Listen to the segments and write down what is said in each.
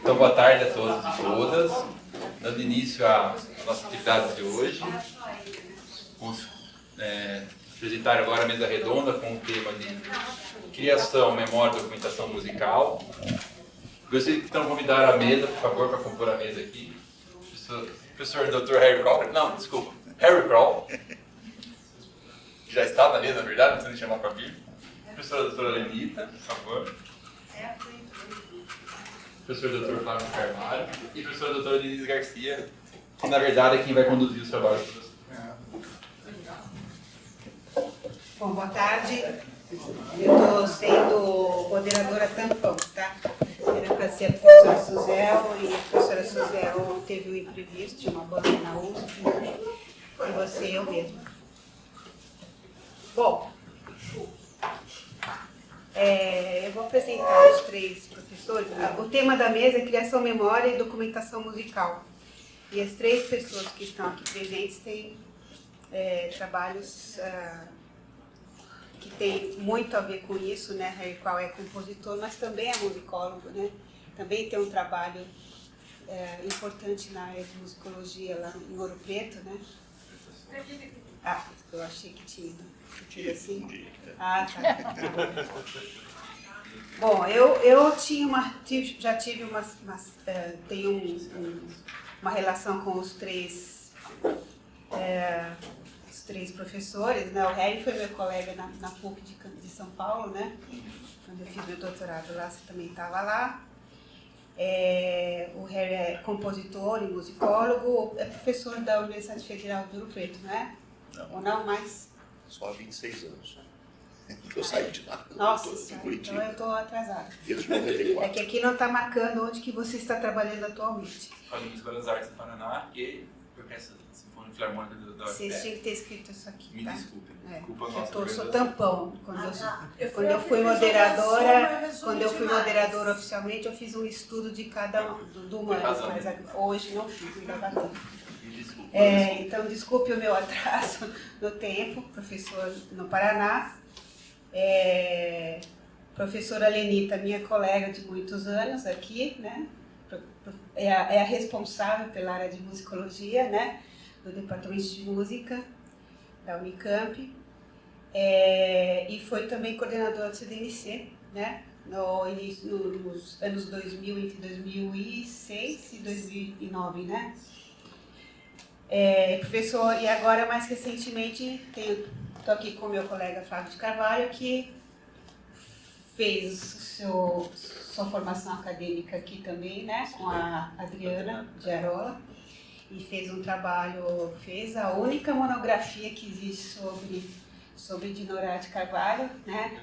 Então, boa tarde a todos e todas. Dando início à nossa atividade de hoje. Vamos apresentar agora a mesa redonda com o tema de criação, memória e documentação musical. Gostaria de então convidar a mesa, por favor, para compor a mesa aqui. Professor Dr. Harry Kroll. Não, desculpa. Harry Kroll. Que já está na mesa, na verdade, não precisa chamar para vir. Professora doutora Lenita, por favor. Professor Dr. Flávio Carvalho e professora doutora Denise Garcia, que na verdade é quem vai conduzir os trabalhos. Bom, boa tarde. Eu estou sendo moderadora tampão, tá? Era para ser a professora Suzel e a professora Suzel teve um imprevisto de uma banda na USP e você eu mesma. Bom, eu vou apresentar os três professores. O tema da mesa é criação, memória e documentação musical. E as três pessoas que estão aqui presentes têm trabalhos que têm muito a ver com isso, né? Harry Kroll é compositor, mas também é musicólogo, né? Também tem um trabalho importante na área de musicologia lá em Ouro Preto, né? Ah, eu achei que tinha. Assim? Ah, tá. Bom, eu já tive tenho uma relação com os três professores, né? O Harry foi meu colega na PUC de São Paulo, né? Quando eu fiz meu doutorado lá, você também estava lá. O Harry é compositor e musicólogo, é professor da Universidade Federal de Ouro Preto, não é? Não. Ou não, mais? Só há 26 anos. Eu saí de lá. Nossa senhora, então eu estou atrasada. Desde 94. É que aqui não está marcando onde que você está trabalhando atualmente. Escola de Música das Artes do Paraná e Orquestra Sinfônica Filarmônica da Vocês UFPR. tinham que ter escrito isso aqui, Me tá? desculpem, É, culpa eu nossa. sou tampão. Quando eu fui moderadora oficialmente, eu fiz um estudo de cada um do Humanas, mas hoje não fiz, ainda vai ter. Então, desculpe o meu atraso no tempo, professor no Paraná. Professora Lenita, minha colega de muitos anos aqui, né? É a responsável pela área de musicologia, né? Do Departamento de Música da Unicamp. E foi também coordenadora do CDMC, né? Nos anos 2000, entre 2006 e 2009, né? Professor, e agora mais recentemente estou aqui com o meu colega Flávio de Carvalho, que fez sua formação acadêmica aqui também, né, com a Adriana de Arola, e fez a única monografia que existe sobre Dinorá de Carvalho, né,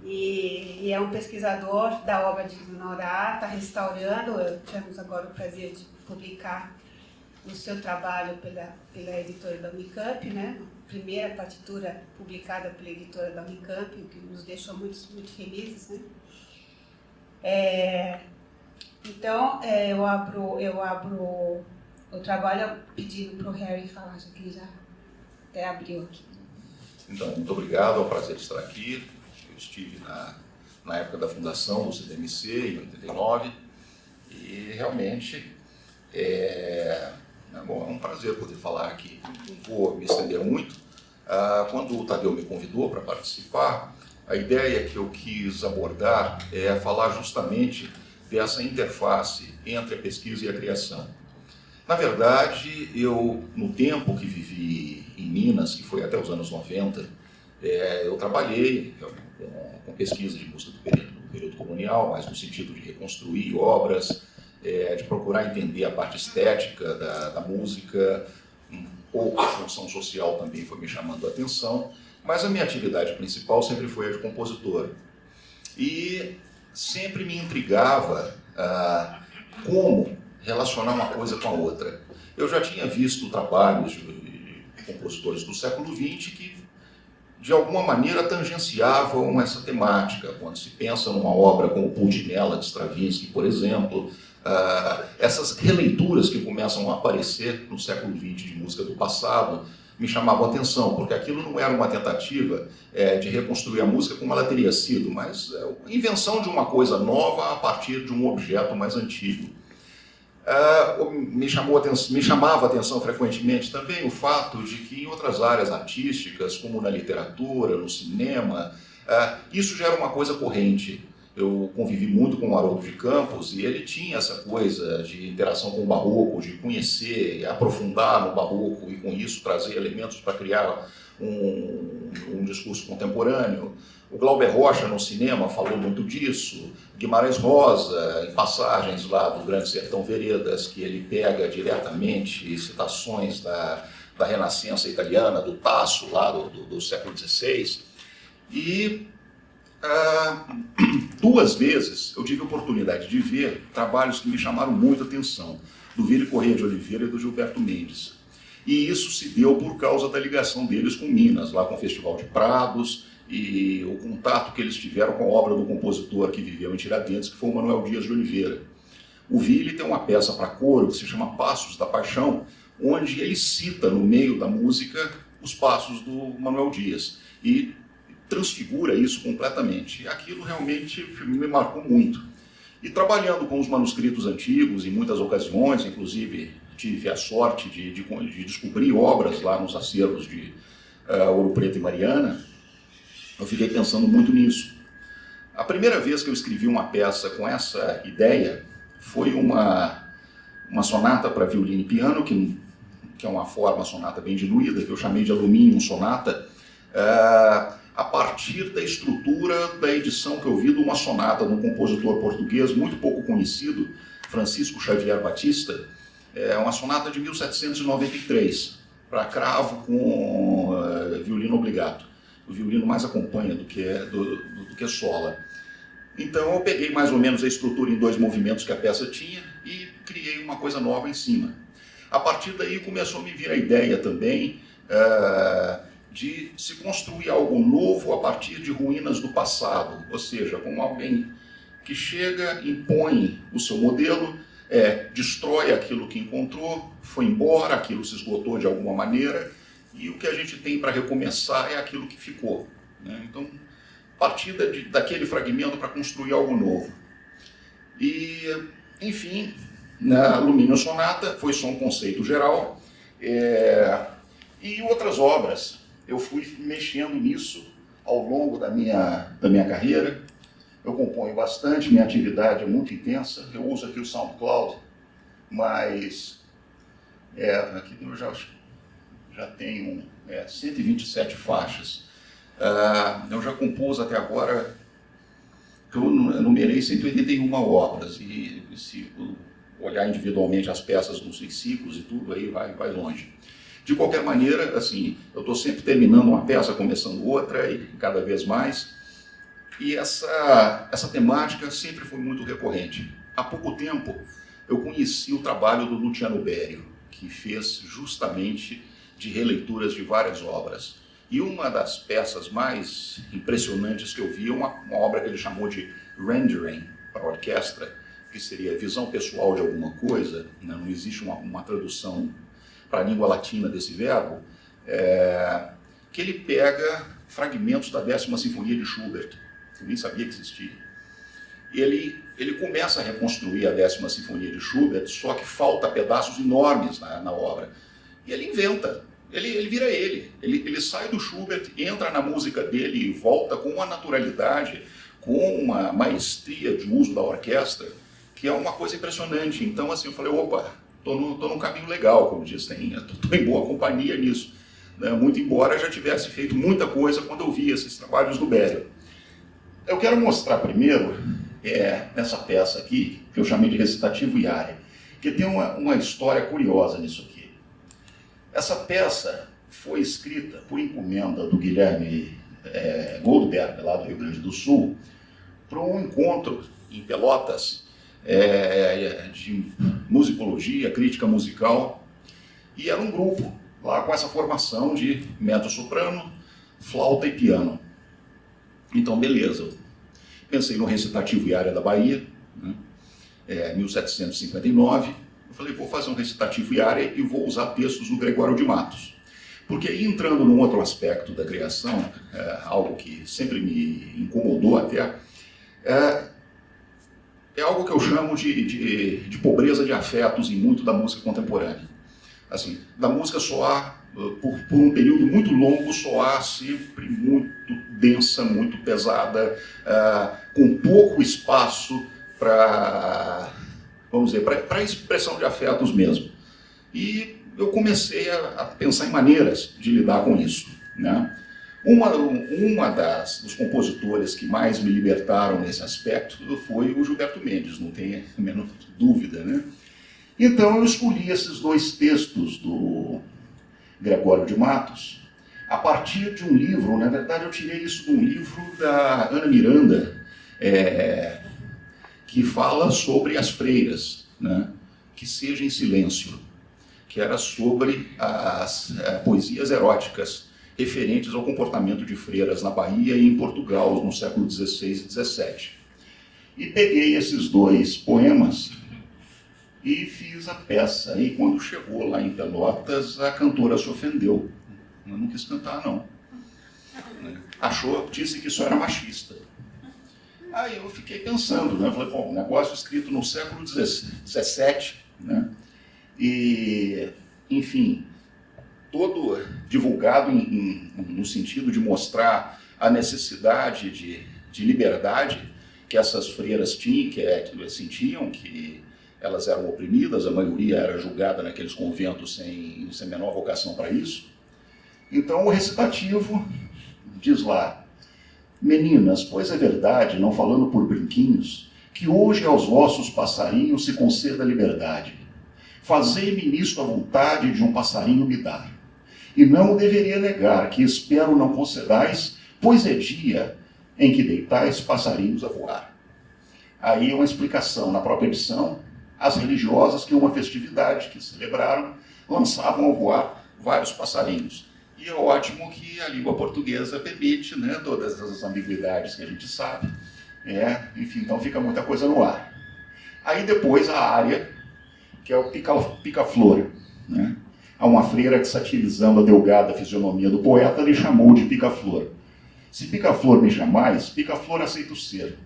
e é um pesquisador da obra de Dinorá, está restaurando, tivemos agora o prazer de publicar o seu trabalho pela editora da Unicamp, né? A primeira partitura publicada pela editora da Unicamp, o que nos deixou muito, muito felizes, né? Então, eu abro o trabalho pedindo para o Harry falar, já que ele já até abriu aqui. Então, muito obrigado, é um prazer estar aqui. Eu estive na época da fundação do CDMC, em 89, e realmente é um prazer poder falar aqui. Não vou me estender muito. Quando o Tadeu me convidou para participar, a ideia que eu quis abordar é falar justamente dessa interface entre a pesquisa e a criação. Na verdade, eu, no tempo que vivi em Minas, que foi até os anos 90, eu trabalhei com pesquisa de música do período colonial, mas no sentido de reconstruir obras, de procurar entender a parte estética da música, um pouco a função social também foi me chamando a atenção, mas a minha atividade principal sempre foi a de compositor. E sempre me intrigava como relacionar uma coisa com a outra. Eu já tinha visto trabalhos de compositores do século XX que, de alguma maneira, tangenciavam essa temática. Quando se pensa numa obra como Pulcinella, de Stravinsky, por exemplo, essas releituras que começam a aparecer no século XX de música do passado, me chamavam a atenção, porque aquilo não era uma tentativa de reconstruir a música como ela teria sido, mas a invenção de uma coisa nova a partir de um objeto mais antigo. Me chamava a atenção frequentemente também o fato de que em outras áreas artísticas, como na literatura, no cinema, isso já era uma coisa corrente. Eu convivi muito com o Haroldo de Campos e ele tinha essa coisa de interação com o barroco, de conhecer, aprofundar no barroco e com isso trazer elementos para criar um discurso contemporâneo. O Glauber Rocha no cinema falou muito disso, Guimarães Rosa, em passagens lá do Grande Sertão Veredas, que ele pega diretamente citações da Renascença italiana, do Tasso, lá do século XVI. E 2 vezes eu tive a oportunidade de ver trabalhos que me chamaram muito a atenção, do Vire Corrêa de Oliveira e do Gilberto Mendes. E isso se deu por causa da ligação deles com Minas, lá com o Festival de Prados, e o contato que eles tiveram com a obra do compositor que viveu em Tiradentes, que foi o Manuel Dias de Oliveira. O Vire tem uma peça para coro que se chama Passos da Paixão, onde ele cita no meio da música os passos do Manuel Dias e transfigura isso completamente. E aquilo realmente me marcou muito. E trabalhando com os manuscritos antigos, em muitas ocasiões, inclusive tive a sorte de descobrir obras lá nos acervos de Ouro Preto e Mariana, eu fiquei pensando muito nisso. A primeira vez que eu escrevi uma peça com essa ideia foi uma sonata para violino e piano, que é uma forma sonata bem diluída, que eu chamei de Aluminium Sonata, a partir da estrutura da edição que eu vi de uma sonata de um compositor português muito pouco conhecido, Francisco Xavier Batista, uma sonata de 1793, para cravo com violino obligato. O violino mais acompanha do que sola. Então eu peguei mais ou menos a estrutura em 2 movimentos que a peça tinha e criei uma coisa nova em cima. A partir daí começou a me vir a ideia também de se construir algo novo a partir de ruínas do passado, ou seja, como alguém que chega, impõe o seu modelo, destrói aquilo que encontrou, foi embora, aquilo se esgotou de alguma maneira, e o que a gente tem para recomeçar é aquilo que ficou, né? Então, partir daquele fragmento para construir algo novo. E, enfim, na Aluminium Sonata foi só um conceito geral, e outras obras. Eu fui mexendo nisso ao longo da minha carreira. Eu componho bastante, minha atividade é muito intensa. Eu uso aqui o SoundCloud, mas aqui eu já tenho 127 faixas. Eu já compus até agora, eu numerei 181 obras, e se olhar individualmente as peças nos ciclos e tudo, aí vai longe. De qualquer maneira, assim, eu estou sempre terminando uma peça, começando outra, e cada vez mais. E essa temática sempre foi muito recorrente. Há pouco tempo, eu conheci o trabalho do Luciano Berio, que fez justamente de releituras de várias obras. E uma das peças mais impressionantes que eu vi é uma obra que ele chamou de rendering para orquestra, que seria visão pessoal de alguma coisa, né? Não existe uma tradução para a língua latina desse verbo, que ele pega fragmentos da 10ª Sinfonia de Schubert, que eu nem sabia que existia. E ele começa a reconstruir a 10ª Sinfonia de Schubert, só que falta pedaços enormes na obra. E ele inventa, ele vira ele sai do Schubert, entra na música dele e volta com uma naturalidade, com uma maestria de uso da orquestra, que é uma coisa impressionante. Então, assim, eu falei, opa, estou num caminho legal, como diz, estou em boa companhia nisso, né? Muito embora já tivesse feito muita coisa quando eu vi esses trabalhos do Berio. Eu quero mostrar primeiro nessa peça aqui, que eu chamei de Recitativo e Área, que tem uma história curiosa nisso aqui. Essa peça foi escrita por encomenda do Guilherme Goldberg, lá do Rio Grande do Sul, para um encontro em Pelotas, de musicologia, crítica musical, e era um grupo lá com essa formação de mezzo-soprano, flauta e piano. Então, beleza, pensei no Recitativo e Área da Bahia, né? 1759, eu falei, vou fazer um Recitativo e Área e vou usar textos do Gregório de Matos. Porque aí, entrando num outro aspecto da criação, algo que sempre me incomodou até, é algo que eu chamo de pobreza de afetos em muito da música contemporânea. Assim, da música soar, por um período muito longo, soar sempre muito densa, muito pesada, com pouco espaço para, vamos dizer, para expressão de afetos mesmo. E eu comecei a pensar em maneiras de lidar com isso, né? Uma dos compositores que mais me libertaram nesse aspecto foi o Gilberto Mendes, não tem a menor dúvida, né? Então eu escolhi esses dois textos do Gregório de Matos a partir de um livro, na verdade eu tirei isso de um livro da Ana Miranda, que fala sobre as freiras, né? Que seja em silêncio, que era sobre as poesias eróticas referentes ao comportamento de freiras na Bahia e em Portugal no século XVI e XVII. E peguei esses dois poemas e fiz a peça. E quando chegou lá em Pelotas, a cantora se ofendeu. Eu não quis cantar, não. Disse que isso era machista. Aí eu fiquei pensando, né? Falei, bom, um negócio escrito no século XVII, né? E, enfim, todo divulgado no sentido de mostrar a necessidade de liberdade que essas freiras tinham, que sentiam, que elas eram oprimidas, a maioria era julgada naqueles conventos sem menor vocação para isso. Então o recitativo diz lá: meninas, pois é verdade, não falando por brinquinhos, que hoje aos vossos passarinhos se conceda liberdade. Fazei-me nisto a vontade de um passarinho me dar. E não o deveria negar, que espero não concedais, pois é dia em que deitais passarinhos a voar. Aí uma explicação na própria edição: as religiosas, que uma festividade que celebraram, lançavam a voar vários passarinhos. E é ótimo que a língua portuguesa permite, né, todas as ambiguidades que a gente sabe. Enfim, então fica muita coisa no ar. Aí depois a área, que é o pica-flor, né? Há uma freira que, satirizando a delgada fisionomia do poeta, lhe chamou de pica-flor. Se pica-flor me chamais, pica-flor aceito ser.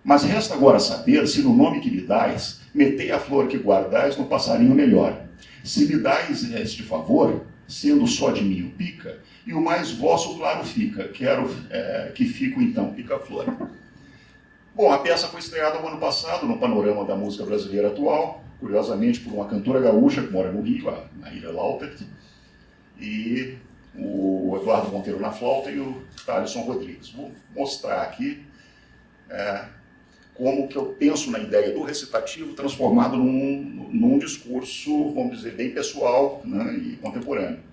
Mas resta agora saber se no nome que me dais, metei a flor que guardais no passarinho melhor. Se me dais este favor, sendo só de mim o pica, e o mais vosso claro fica, quero que fico então pica-flor. Bom, a peça foi estreada no ano passado no panorama da música brasileira atual, curiosamente por uma cantora gaúcha que mora no Rio, a Maíra Lautert, e o Eduardo Monteiro na flauta e o Thaleson Rodrigues. Vou mostrar aqui como que eu penso na ideia do recitativo transformado num discurso, vamos dizer, bem pessoal, né, e contemporâneo.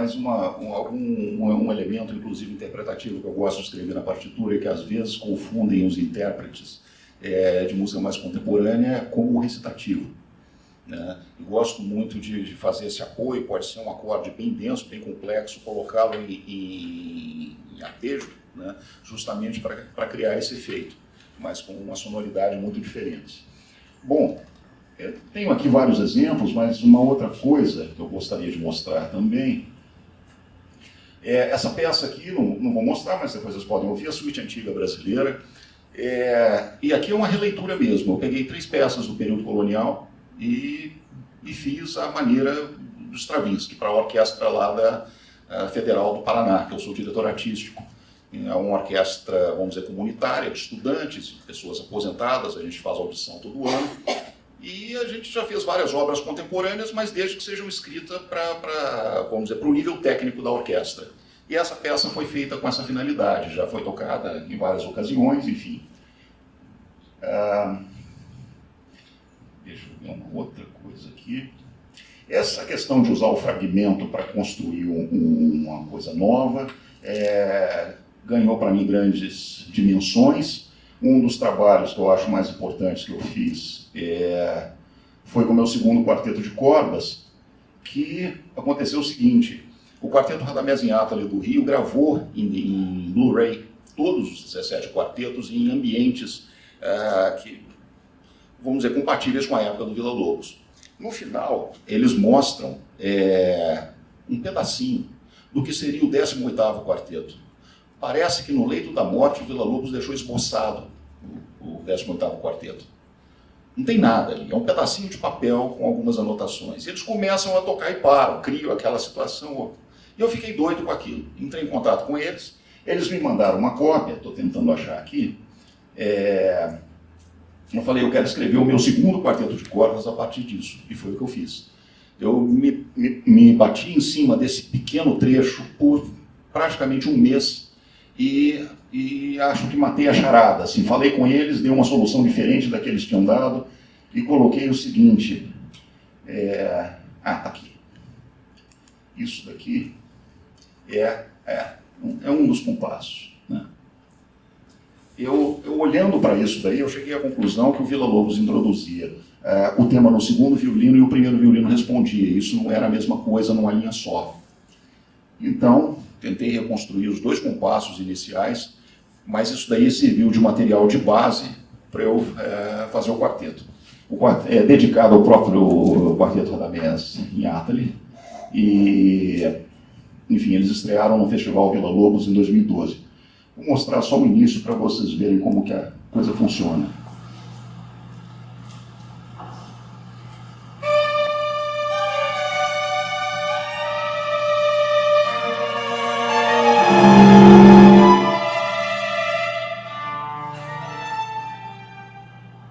mas um elemento, inclusive interpretativo, que eu gosto de escrever na partitura e que às vezes confundem os intérpretes de música mais contemporânea com o recitativo. Né? Eu gosto muito de fazer esse apoio, pode ser um acorde bem denso, bem complexo, colocá-lo em arpejo, né? Justamente para criar esse efeito, mas com uma sonoridade muito diferente. Bom, eu tenho aqui vários exemplos, mas uma outra coisa que eu gostaria de mostrar também é essa peça aqui, não vou mostrar, mas depois vocês podem ouvir, a Suíte Antiga Brasileira. E aqui é uma releitura mesmo. Eu peguei 3 peças do período colonial e fiz a maneira do Stravinsky, para a orquestra lá da Federal do Paraná, que eu sou diretor artístico. É uma orquestra, vamos dizer, comunitária, de estudantes, de pessoas aposentadas, a gente faz audição todo ano. E a gente já fez várias obras contemporâneas, mas desde que sejam escritas vamos dizer, para o nível técnico da orquestra. E essa peça foi feita com essa finalidade, já foi tocada em várias ocasiões, enfim. Deixa eu ver uma outra coisa aqui. Essa questão de usar o fragmento para construir uma coisa nova ganhou para mim grandes dimensões. Um dos trabalhos que eu acho mais importantes que eu fiz foi com o meu segundo quarteto de cordas, que aconteceu o seguinte: o Quarteto Radamés Inátali do Rio gravou em Blu-ray todos os 17 quartetos em ambientes que, vamos dizer, compatíveis com a época do Villa-Lobos. No final, eles mostram um pedacinho do que seria o 18º quarteto. Parece que no leito da morte o Villa-Lobos deixou esboçado o 18º quarteto. Não tem nada ali, é um pedacinho de papel com algumas anotações. Eles começam a tocar e param, criam aquela situação. E eu fiquei doido com aquilo. Entrei em contato com eles, eles me mandaram uma cópia, estou tentando achar aqui. Eu falei, eu quero escrever o meu segundo quarteto de cordas a partir disso. E foi o que eu fiz. Eu me bati em cima desse pequeno trecho por praticamente um mês e acho que matei a charada. Assim, falei com eles, dei uma solução diferente da que eles tinham dado e coloquei o seguinte. Tá aqui. Isso daqui é um dos compassos. Né? Eu olhando para isso daí, eu cheguei à conclusão que o Villa-Lobos introduzia o tema no segundo violino e o primeiro violino respondia. Isso não era a mesma coisa numa linha só. Então, tentei reconstruir os 2 compassos iniciais, mas isso daí serviu de material de base para eu fazer o quarteto. O quarteto é dedicado ao próprio Quarteto Radamés Inátali e, enfim, eles estrearam no Festival Villa-Lobos em 2012. Vou mostrar só o início para vocês verem como que a coisa funciona.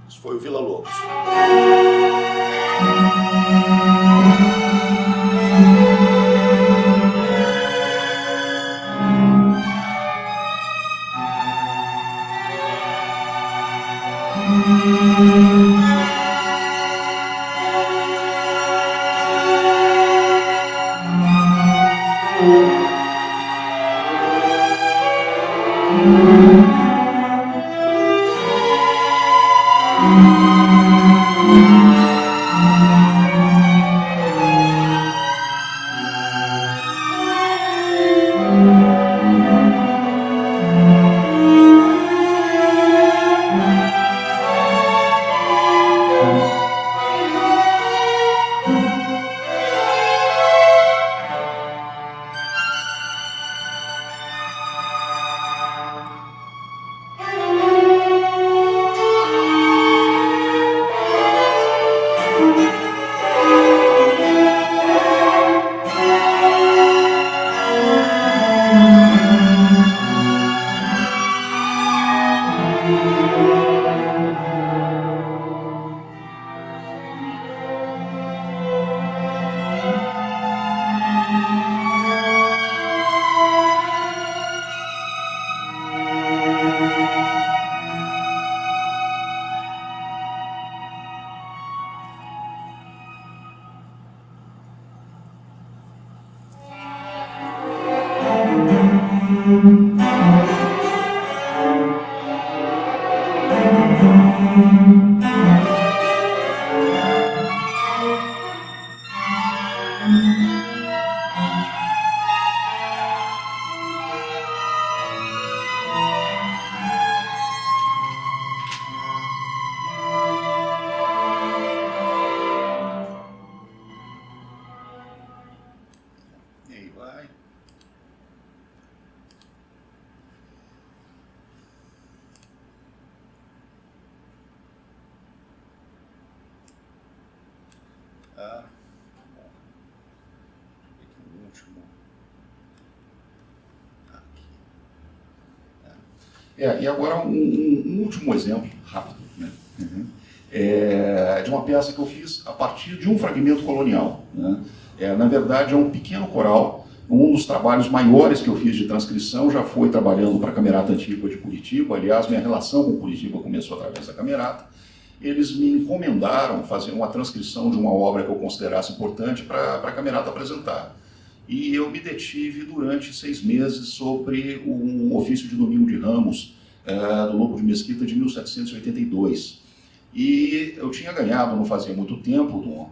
Isso foi o Villa-Lobos. Ah, bom. Aqui o último. Aqui. E agora um último exemplo, rápido, né? De uma peça que eu fiz a partir de um fragmento colonial, né? Na verdade, é um pequeno coral. Um dos trabalhos maiores que eu fiz de transcrição já foi trabalhando para a Camerata Antiga de Curitiba. Aliás, minha relação com Curitiba começou através da Camerata. Eles me encomendaram fazer uma transcrição de uma obra que eu considerasse importante para a Camerata apresentar. E eu me detive durante 6 meses sobre um ofício de Domingo de Ramos, do Lobo de Mesquita, de 1782. E eu tinha ganhado, não fazia muito tempo, de uma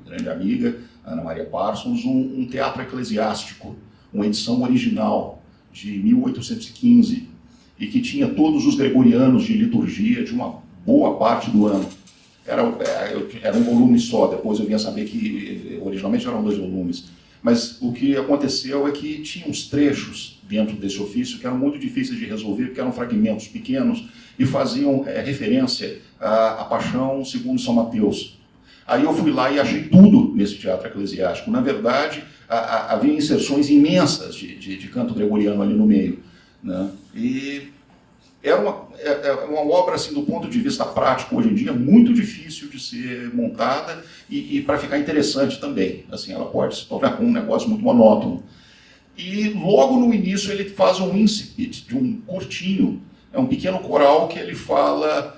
grande amiga, Ana Maria Parsons, um teatro eclesiástico, uma edição original de 1815, e que tinha todos os gregorianos de liturgia de uma boa parte do ano. Era um volume só, depois eu vinha saber que originalmente eram 2 volumes. Mas o que aconteceu é que tinha uns trechos dentro desse ofício que eram muito difíceis de resolver, porque eram fragmentos pequenos e faziam referência à Paixão segundo São Mateus. Aí eu fui lá e achei tudo nesse teatro eclesiástico. Na verdade, havia inserções imensas de canto gregoriano ali no meio, né? E era uma obra, assim, do ponto de vista prático, hoje em dia, muito difícil de ser montada e para ficar interessante também. Assim, ela pode se tornar um negócio muito monótono. E logo no início ele faz um incipit, de um curtinho, é um pequeno coral que ele fala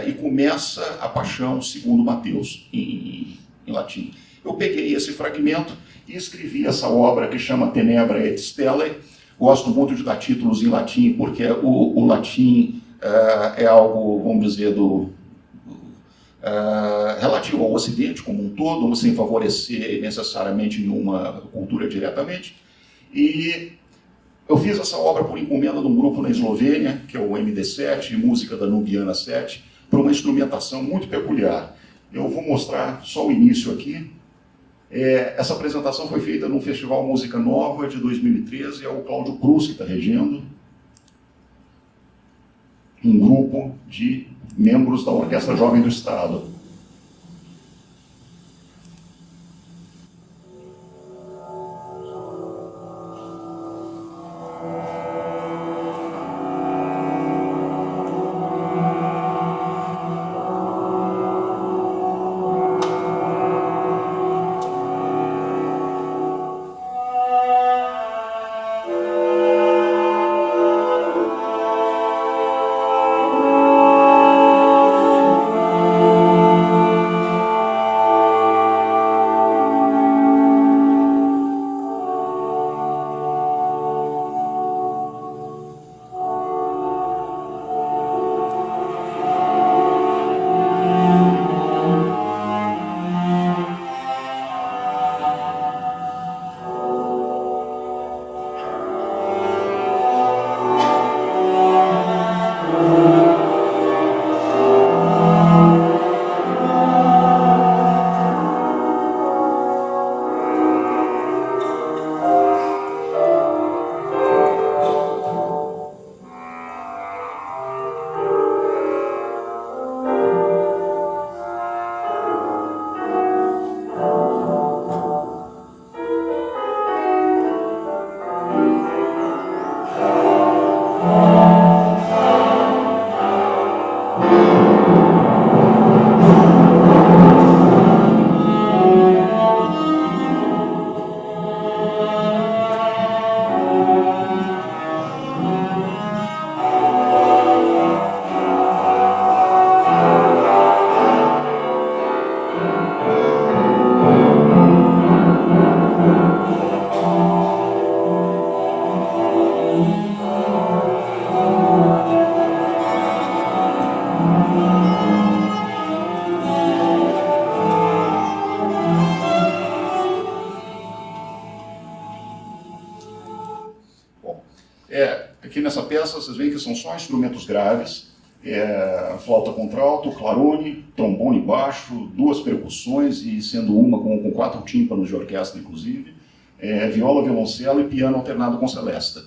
e começa a Paixão segundo Mateus, em latim. Eu peguei esse fragmento e escrevi essa obra que chama Tenebra et Stelle. Gosto muito de dar títulos em latim, porque o latim é algo, vamos dizer, relativo ao Ocidente como um todo, sem favorecer necessariamente nenhuma cultura diretamente. E eu fiz essa obra por encomenda de um grupo na Eslovênia, que é o MD7, Música Danubiana 7, por uma instrumentação muito peculiar. Eu vou mostrar só o início aqui. Essa apresentação foi feita num Festival Música Nova de 2013, é o Cláudio Cruz que está regendo, um grupo de membros da Orquestra Jovem do Estado. Aqui nessa peça vocês veem que são só instrumentos graves, flauta contralto, clarone, trombone baixo, 2 percussões, e sendo uma com 4 tímpanos de orquestra, inclusive, viola, violoncelo e piano alternado com celesta.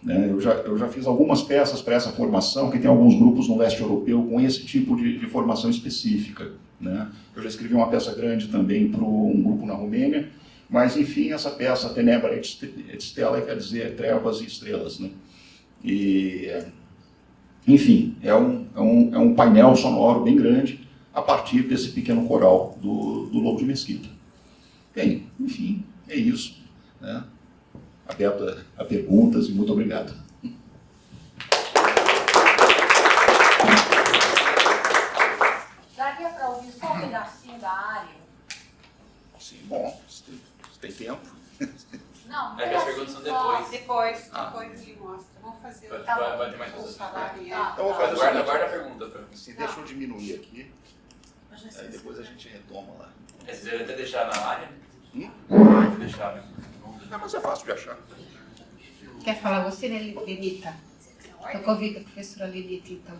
né? Eu já fiz algumas peças para essa formação, que tem alguns grupos no leste europeu com esse tipo de formação específica, né? Eu já escrevi uma peça grande também para um grupo na Romênia, mas enfim, essa peça Tenebra et Stella quer dizer trevas e estrelas, né? E, enfim, é um painel sonoro bem grande a partir desse pequeno coral do Lobo de Mesquita. Bem, enfim, é isso, né? Aberto a perguntas e muito obrigado. Daria para ouvir só um pedacinho da área? Sim, bom, se tem tempo. Não, É que as perguntas são depois. Depois Ah. ele mostra. Vamos fazer Vai- o vai ter mais pessoas. falarem. Tá. Então, vou fazer o Guarda, seguinte. guarda a pergunta. Se deixa eu diminuir aqui, aí depois a gente retoma lá. Você deve até deixar na área? Hum? Pode deixar, né? Não, mas é fácil de achar. Quer falar você, né, Lenita? Eu convido a professora Lenita, então.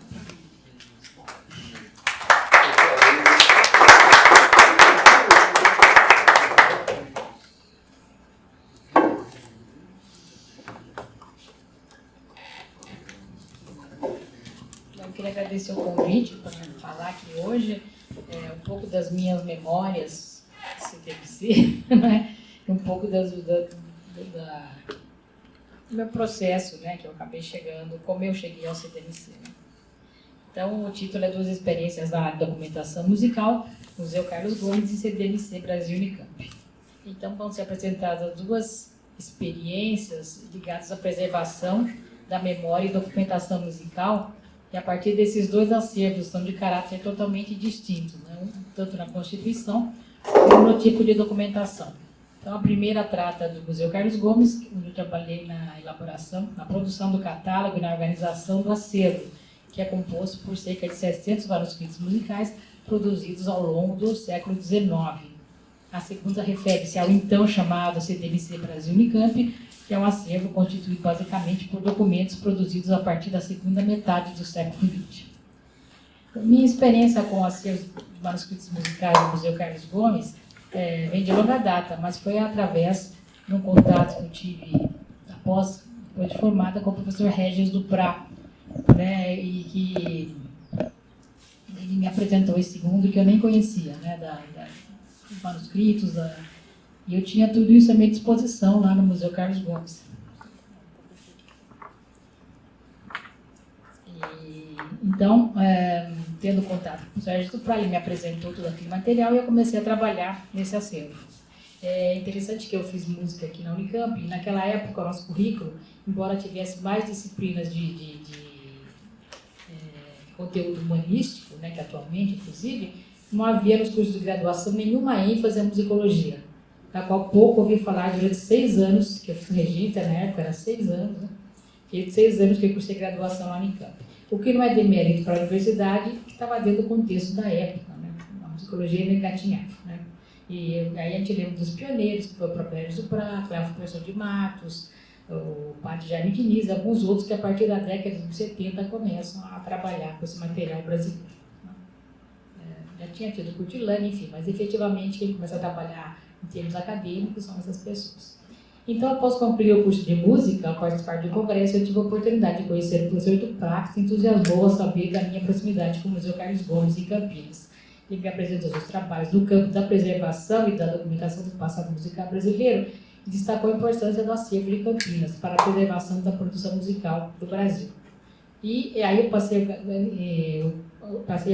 Eu queria agradecer o convite para falar aqui hoje um pouco das minhas memórias CTMC, né? Um pouco do meu processo, né? Que eu acabei chegando, como eu cheguei ao CTMC. Né? Então, o título é Duas Experiências na área de documentação musical, Museu Carlos Gomes e CDMC Brasil Unicamp. Então, vão ser apresentadas duas experiências ligadas à preservação da memória e documentação musical, e a partir desses dois acervos são de caráter totalmente distinto, né? Tanto na Constituição como no tipo de documentação. Então, a primeira trata do Museu Carlos Gomes, onde eu trabalhei na elaboração, na produção do catálogo e na organização do acervo, que é composto por cerca de 700 manuscritos musicais produzidos ao longo do século XIX. A segunda refere-se ao então chamado CDMC Brasil Unicamp, que é um acervo constituído basicamente por documentos produzidos a partir da segunda metade do século XX. Minha experiência com acervos de manuscritos musicais do Museu Carlos Gomes vem de longa data, mas foi através de um contato que eu tive depois de formada com o professor Regis Duprá, né, e que ele me apresentou esse mundo que eu nem conhecia, né, dos manuscritos, e eu tinha tudo isso à minha disposição lá no Museu Carlos Gomes. Então, tendo contato com o Sérgio Duprá, ele me apresentou todo aquele material e eu comecei a trabalhar nesse acervo. É interessante que eu fiz música aqui na Unicamp, e naquela época o nosso currículo, embora tivesse mais disciplinas de conteúdo humanístico, né, que atualmente, inclusive, não havia nos cursos de graduação nenhuma ênfase à musicologia, da qual pouco ouvi falar durante 6 anos, que eu fui regente na época, era 6 anos, né? E 6 anos que eu cursei graduação lá na Unicamp. O que não é demérito para a universidade, que estava dentro do contexto da época, né? A musicologia ainda engatinhava, né? E aí a gente lembra dos pioneiros, que foi o próprio Regis Duprá, Cléo Professor de Matos, o padre Jaime Diniz, alguns outros que a partir da década de 70 começam a trabalhar com esse material brasileiro. Já tinha tido Curtilândia, enfim, mas efetivamente quem começa a trabalhar em termos acadêmicos são essas pessoas. Então, após concluir o curso de música, ao participar de um congresso, eu tive a oportunidade de conhecer o professor Duprá, que se entusiasmou ao saber da minha proximidade com o Museu Carlos Gomes, em Campinas. Ele me apresentou os trabalhos no campo da preservação e da documentação do passado musical brasileiro e destacou a importância do acervo de Campinas para a preservação da produção musical do Brasil. E aí eu passei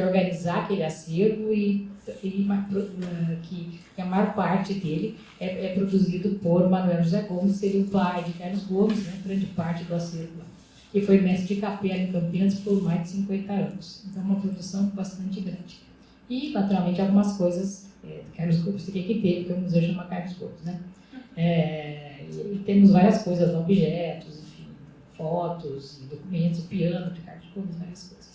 a organizar aquele acervo e que a maior parte dele é produzido por Manuel José Gomes, seria o pai de Carlos Gomes, né, grande parte do acervo, que foi mestre de capela em Campinas por mais de 50 anos. Então, uma produção bastante grande. E, naturalmente, algumas coisas Carlos Gomes teria que ter, porque o museu chama Carlos Gomes, né? E temos várias coisas, objetos, enfim, fotos, documentos, o piano de Carlos Gomes, várias coisas.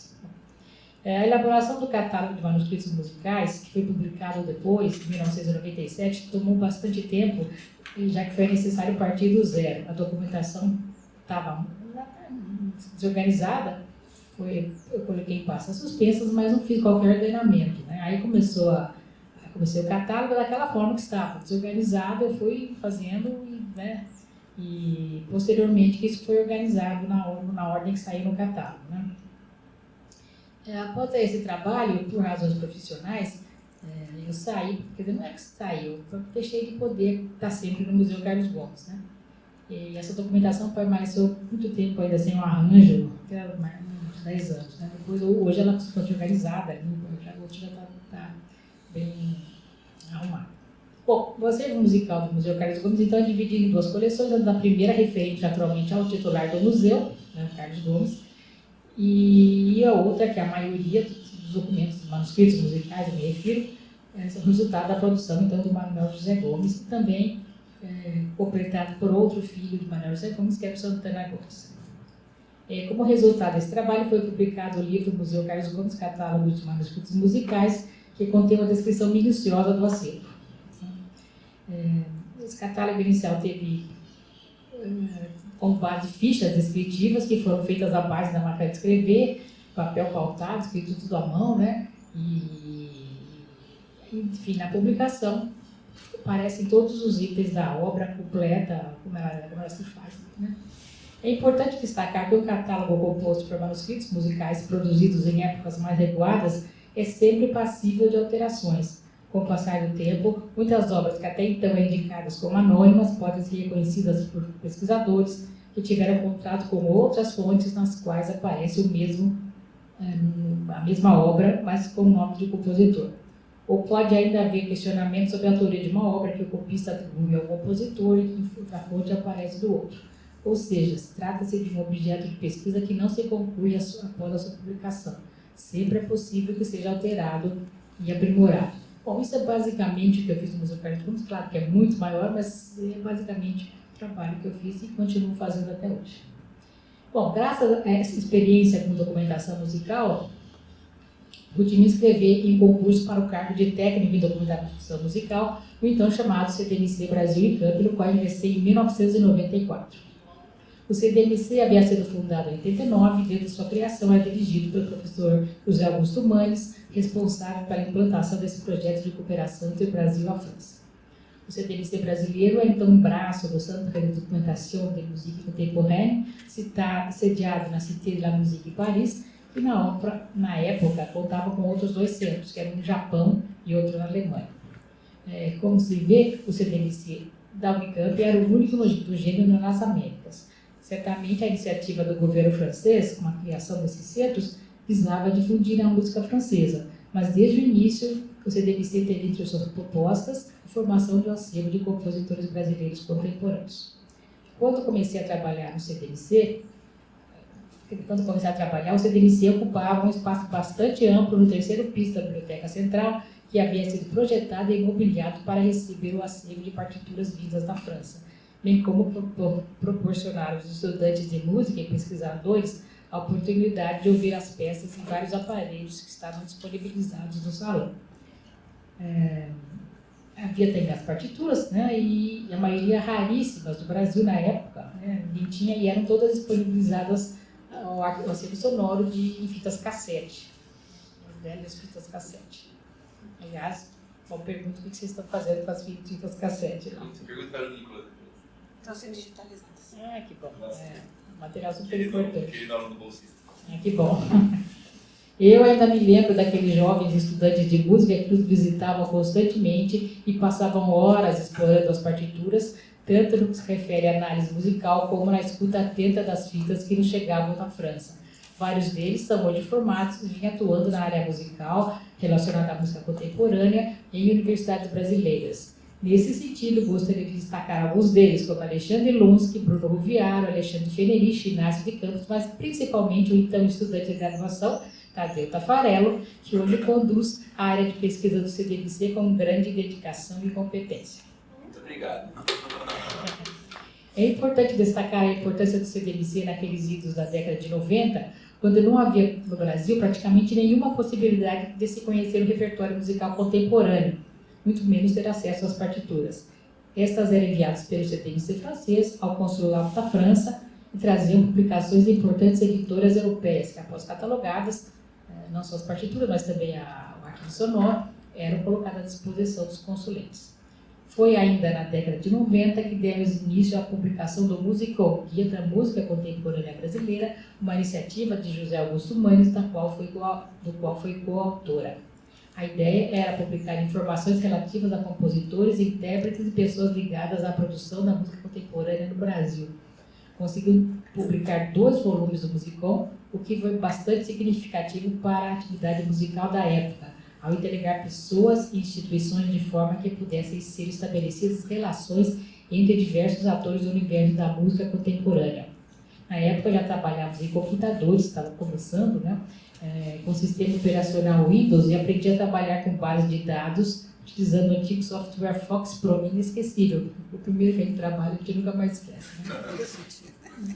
A elaboração do catálogo de manuscritos musicais, que foi publicado depois, em 1997, tomou bastante tempo, já que foi necessário partir do zero. A documentação estava desorganizada, eu coloquei em pastas suspensas, mas não fiz qualquer ordenamento, né? Aí comecei o catálogo daquela forma que estava, desorganizado, eu fui fazendo, né? e posteriormente que isso foi organizado na ordem que saiu no catálogo, né? Após esse trabalho, por razões profissionais, eu saí, quer dizer, não é que saí, eu deixei de poder estar sempre no Museu Carlos Gomes, né? E essa documentação permaneceu muito tempo ainda sem um arranjo, até mais uns 10 anos, né? Depois, hoje ela ficou organizada, hoje já está bem arrumada. Bom, o acervo musical do Museu Carlos Gomes, então, é dividido em duas coleções, a primeira referente, naturalmente, ao titular do museu, né, Carlos Gomes, e a outra, que é a maioria dos documentos, manuscritos musicais, eu me refiro, são resultado da produção, então, do Manuel José Gomes, e também completado por outro filho de Manuel José Gomes, que é o Santana Gomes. Como resultado desse trabalho, foi publicado o livro Museu Carlos Gomes, Catálogo de Manuscritos Musicais, que contém uma descrição minuciosa do acervo. Esse catálogo inicial teve como base fichas descritivas que foram feitas à base da máquina de escrever, papel pautado, escrito tudo à mão, né? E, enfim, na publicação aparecem todos os itens da obra completa, como ela se faz, né? É importante destacar que o catálogo composto por manuscritos musicais produzidos em épocas mais recuadas é sempre passível de alterações. Com o passar do tempo, muitas obras que até então eram indicadas como anônimas podem ser reconhecidas por pesquisadores que tiveram contato com outras fontes nas quais aparece a mesma obra, mas com o nome de compositor. Ou pode ainda haver questionamento sobre a autoria de uma obra que o copista atribui ao compositor e que em outra fonte aparece do outro. Ou seja, trata-se de um objeto de pesquisa que não se conclui após a sua publicação. Sempre é possível que seja alterado e aprimorado. Bom, isso é basicamente o que eu fiz no Museu Carlos Gomes, claro que é muito maior, mas é basicamente o trabalho que eu fiz e continuo fazendo até hoje. Bom, graças a essa experiência com documentação musical, pude me inscrever em concurso para o cargo de técnico em documentação musical, o então chamado CDMC Brasil e Campo, no qual ingressei em 1994. O CDMC havia sido fundado em 89 e desde sua criação é dirigido pelo professor José Augusto Manes, responsável pela implantação desse projeto de cooperação entre o Brasil e a França. O CDMC brasileiro é então um braço do Centre de Documentation de Musique Contemporaine, sediado na Cité de la Musique em Paris, e na época contava com outros dois centros, que eram no Japão e outro na Alemanha. Como se vê, o CDMC da Unicamp era o único do gênero nas Américas. Certamente, a iniciativa do governo francês, com a criação desses centros, visava difundir a música francesa, mas desde o início, o CDMC teve entre suas propostas a formação de um acervo de compositores brasileiros contemporâneos. Quando comecei a trabalhar no CDMC, o CDMC ocupava um espaço bastante amplo no terceiro piso da Biblioteca Central, que havia sido projetado e imobiliado para receber o acervo de partituras vindas da França, bem como proporcionar aos estudantes de música e pesquisadores a oportunidade de ouvir as peças em vários aparelhos que estavam disponibilizados no salão. Havia também as partituras, né, e a maioria raríssimas do Brasil na época, né, ninguém tinha, e eram todas disponibilizadas ao acervo sonoro em fitas cassete, as velhas fitas cassete. Aliás, uma pergunta: o que vocês estão fazendo com as fitas cassete? Pergunta para o Nicolas. Estão sendo digitalizadas. Que bom. Material super importante. Querido aluno bolsista. Que bom. Eu ainda me lembro daqueles jovens estudantes de música que nos visitavam constantemente e passavam horas explorando as partituras, tanto no que se refere à análise musical como na escuta atenta das fitas que nos chegavam da França. Vários deles são hoje formados e vêm atuando na área musical relacionada à música contemporânea em universidades brasileiras. Nesse sentido, gostaria de destacar alguns deles, como Alexandre Lunsky, Bruno Ruviaro, Alexandre Fenerich, Inácio de Campos, mas principalmente o então estudante de graduação, Tadeu Tafarello, que hoje conduz a área de pesquisa do CDMC com grande dedicação e competência. Muito obrigado. É importante destacar a importância do CDMC naqueles idos da década de 90, quando não havia no Brasil praticamente nenhuma possibilidade de se conhecer o repertório musical contemporâneo, muito menos ter acesso às partituras. Estas eram enviadas pelo CDMC francês ao consulado da França e traziam publicações de importantes editoras europeias, que após catalogadas, não só as partituras, mas também o arquivo sonoro, eram colocadas à disposição dos consulentes. Foi ainda na década de 90 que demos início à publicação do Musicom, Guia da Música Contemporânea Brasileira, uma iniciativa de José Augusto Manes, do qual foi coautora. A ideia era publicar informações relativas a compositores, intérpretes e pessoas ligadas à produção da música contemporânea no Brasil. Conseguiu publicar 2 volumes do Musicom, o que foi bastante significativo para a atividade musical da época, ao interligar pessoas e instituições de forma que pudessem ser estabelecidas relações entre diversos atores do universo da música contemporânea. Na época já trabalhávamos em computadores, estava começando, né? Com o sistema operacional Windows, e aprendi a trabalhar com bases de dados utilizando o antigo software Fox Pro, inesquecível. O primeiro que a gente trabalha, a gente nunca mais esquece. Né?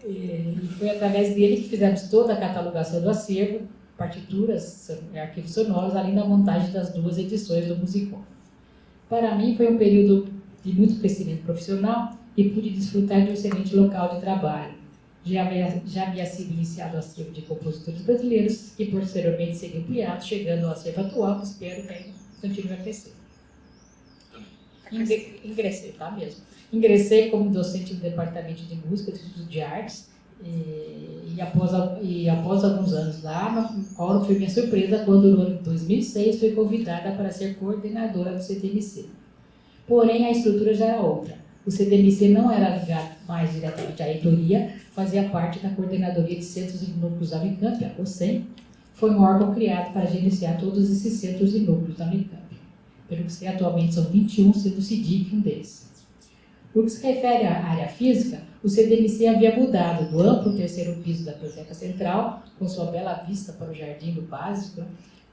E foi através dele que fizemos toda a catalogação do acervo, partituras, arquivos sonoros, além da montagem das 2 edições do Musicom. Para mim foi um período de muito crescimento profissional e pude desfrutar de um excelente local de trabalho. Já havia sido iniciado o acervo de compositores brasileiros, que posteriormente seria ampliado, chegando ao acervo atual, que espero que ainda continue a crescer. Ingressei, tá mesmo? Ingressei como docente no Departamento de Música do Instituto de Artes, e após alguns anos lá, qual foi minha surpresa quando, no ano de 2006, fui convidada para ser coordenadora do CDMC. Porém, a estrutura já era outra. O CDMC não era ligado mais diretamente à reitoria, fazia parte da Coordenadoria de Centros e Núcleos da Unicamp, a COCEM. Foi um órgão criado para gerenciar todos esses centros e núcleos da Unicamp. Pelo que sei, atualmente são 21, sendo o CIDIC um deles. No que se refere à área física, o CDMC havia mudado do amplo 3º piso da Biblioteca Central, com sua bela vista para o Jardim do Básico,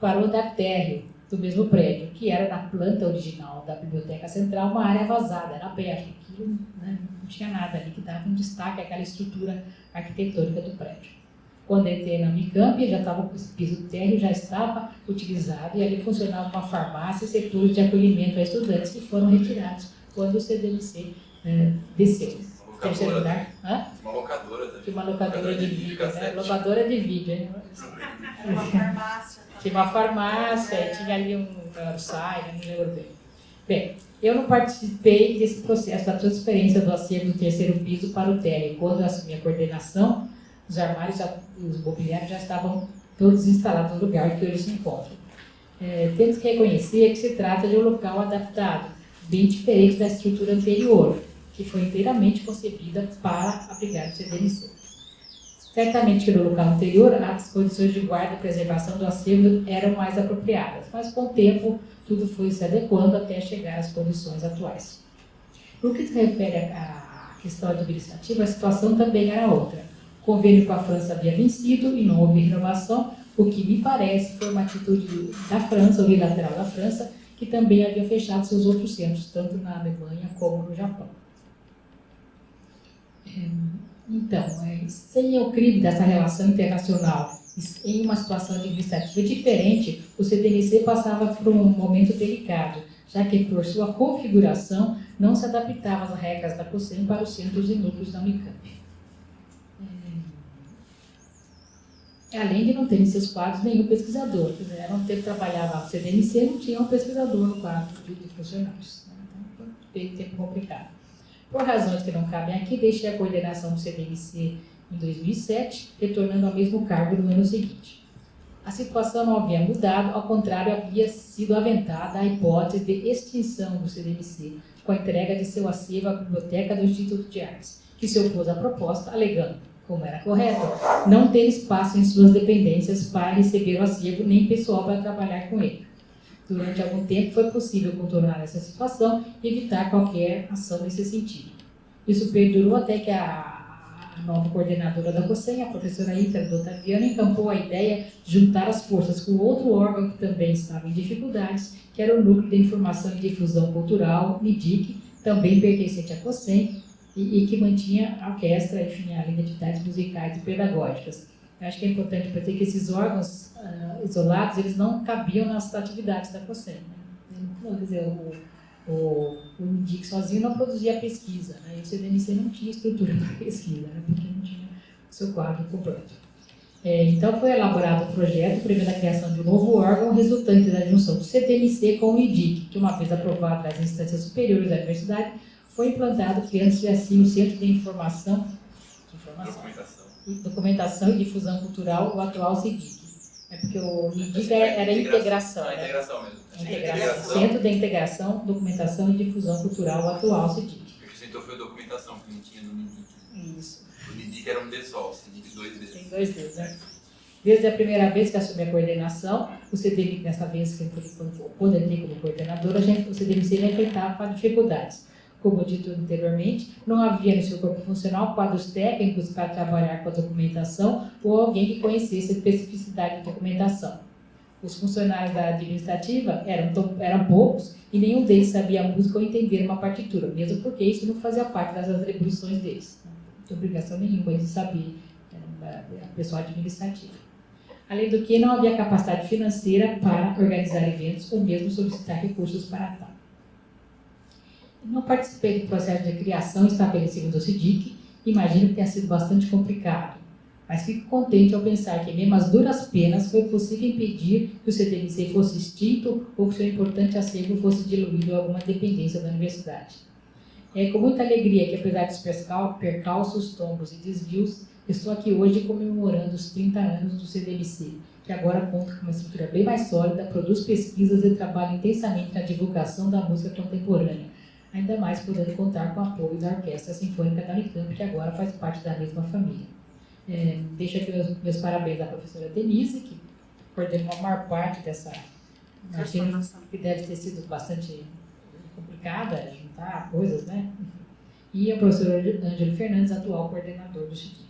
para o andar térreo do mesmo prédio, que era na planta original da Biblioteca Central, uma área vazada, era aberta, aquilo, né, não tinha nada ali que dava um destaque àquela estrutura arquitetônica do prédio. Quando entrei na Unicamp, esse piso térreo já estava utilizado e ali funcionava uma farmácia e setores de acolhimento a estudantes que foram retirados quando o CDMC desceu. Terceiro andar. Uma locadora também. Tinha uma locadora de vídeo, né? Locadora de vídeo. Né? Era uma farmácia. Tinha uma farmácia, e tinha ali um site, não lembro bem. Bem, eu não participei desse processo da transferência do acervo do 3º piso para o térreo. Quando eu assumi a coordenação, os armários, os mobiliários já estavam todos instalados no lugar que hoje se encontram. Temos que reconhecer que se trata de um local adaptado, bem diferente da estrutura anterior, que foi inteiramente concebida para abrigar o CDMC. Certamente que no local anterior, as condições de guarda e preservação do acervo eram mais apropriadas, mas com o tempo tudo foi se adequando até chegar às condições atuais. No que se refere à questão administrativa, a situação também era outra. O convênio com a França havia vencido e não houve renovação, o que me parece foi uma atitude da França, unilateral da França, que também havia fechado seus outros centros, tanto na Alemanha como no Japão. Então, sem o crivo dessa relação internacional, em uma situação administrativa diferente, o CDMC passava por um momento delicado, já que, por sua configuração, não se adaptava às regras da COCEM para os centros e núcleos da Unicamp. Além de não ter em seus quadros nenhum pesquisador. Era um tempo que trabalhava no CDMC, não tinha um pesquisador no quadro de funcionários. Então, foi um tempo complicado. Por razões que não cabem aqui, deixei a coordenação do CDMC em 2007, retornando ao mesmo cargo no ano seguinte. A situação não havia mudado, ao contrário, havia sido aventada a hipótese de extinção do CDMC, com a entrega de seu acervo à Biblioteca do Instituto de Artes, que se opôs à proposta, alegando, como era correto, não ter espaço em suas dependências para receber o acervo nem pessoal para trabalhar com ele. Durante algum tempo foi possível contornar essa situação e evitar qualquer ação nesse sentido. Isso perdurou até que a nova coordenadora da COCEM, a professora Ícaro Otaviano, encampou a ideia de juntar as forças com outro órgão que também estava em dificuldades, que era o Núcleo de Informação e Difusão Cultural, NIDIC, também pertencente à COCEM, e que mantinha a orquestra, enfim, além de atividades musicais e pedagógicas. Eu acho que é importante para ter que esses órgãos isolados, eles não cabiam nas atividades da COCEM. Né? Quer dizer, o NIDIC sozinho não produzia pesquisa, né? E o CDMC não tinha estrutura para pesquisa, né? Porque não tinha o seu quadro completo. Então foi elaborado um projeto prevendo a criação de um novo órgão resultante da junção do CTMC com o IDIC, que uma vez aprovado nas instâncias superiores da universidade, foi implantado, criando-se assim o Centro de Documentação e Difusão Cultural, o atual CIDIC. É porque o IDIC era integração. Não, né? integração mesmo. Integração. Centro de Integração, Documentação e Difusão Cultural, o atual CIDIC. O que acrescentou foi a documentação que não tinha no NIDIC. Isso. O NIDIC era um D só, o CIDIC 2 vezes. Tem 2 Ds, né? Desde a primeira vez que assumi a coordenação, o CDMC, dessa vez, quando entrei como coordenadora, o CDMC já enfrentava dificuldades. Como dito anteriormente, não havia no seu corpo funcional quadros técnicos para trabalhar com a documentação ou alguém que conhecesse a especificidade da documentação. Os funcionários da administrativa eram poucos e nenhum deles sabia a música ou entender uma partitura, mesmo porque isso não fazia parte das atribuições deles. Não tinha obrigação nenhuma de saber, era pessoal administrativo. Além do que, não havia capacidade financeira para organizar eventos ou mesmo solicitar recursos para tal. Não participei do processo de criação estabelecido do CIDIC, imagino que tenha sido bastante complicado, mas fico contente ao pensar que, mesmo às duras penas, foi possível impedir que o CTMC fosse extinto ou que seu importante acervo fosse diluído a alguma dependência da universidade. É com muita alegria que, apesar dos percalços, tombos e desvios, estou aqui hoje comemorando os 30 anos do CDMC, que agora conta com uma estrutura bem mais sólida, produz pesquisas e trabalha intensamente na divulgação da música contemporânea, ainda mais podendo contar com o apoio da Orquestra Sinfônica da Unicamp, que agora faz parte da mesma família. Deixo aqui meus parabéns à professora Denise, que coordenou a maior parte dessa transformação, que deve ter sido bastante complicada, juntar coisas, né? E ao professor Ângelo Fernandes, atual coordenador do CIDIC.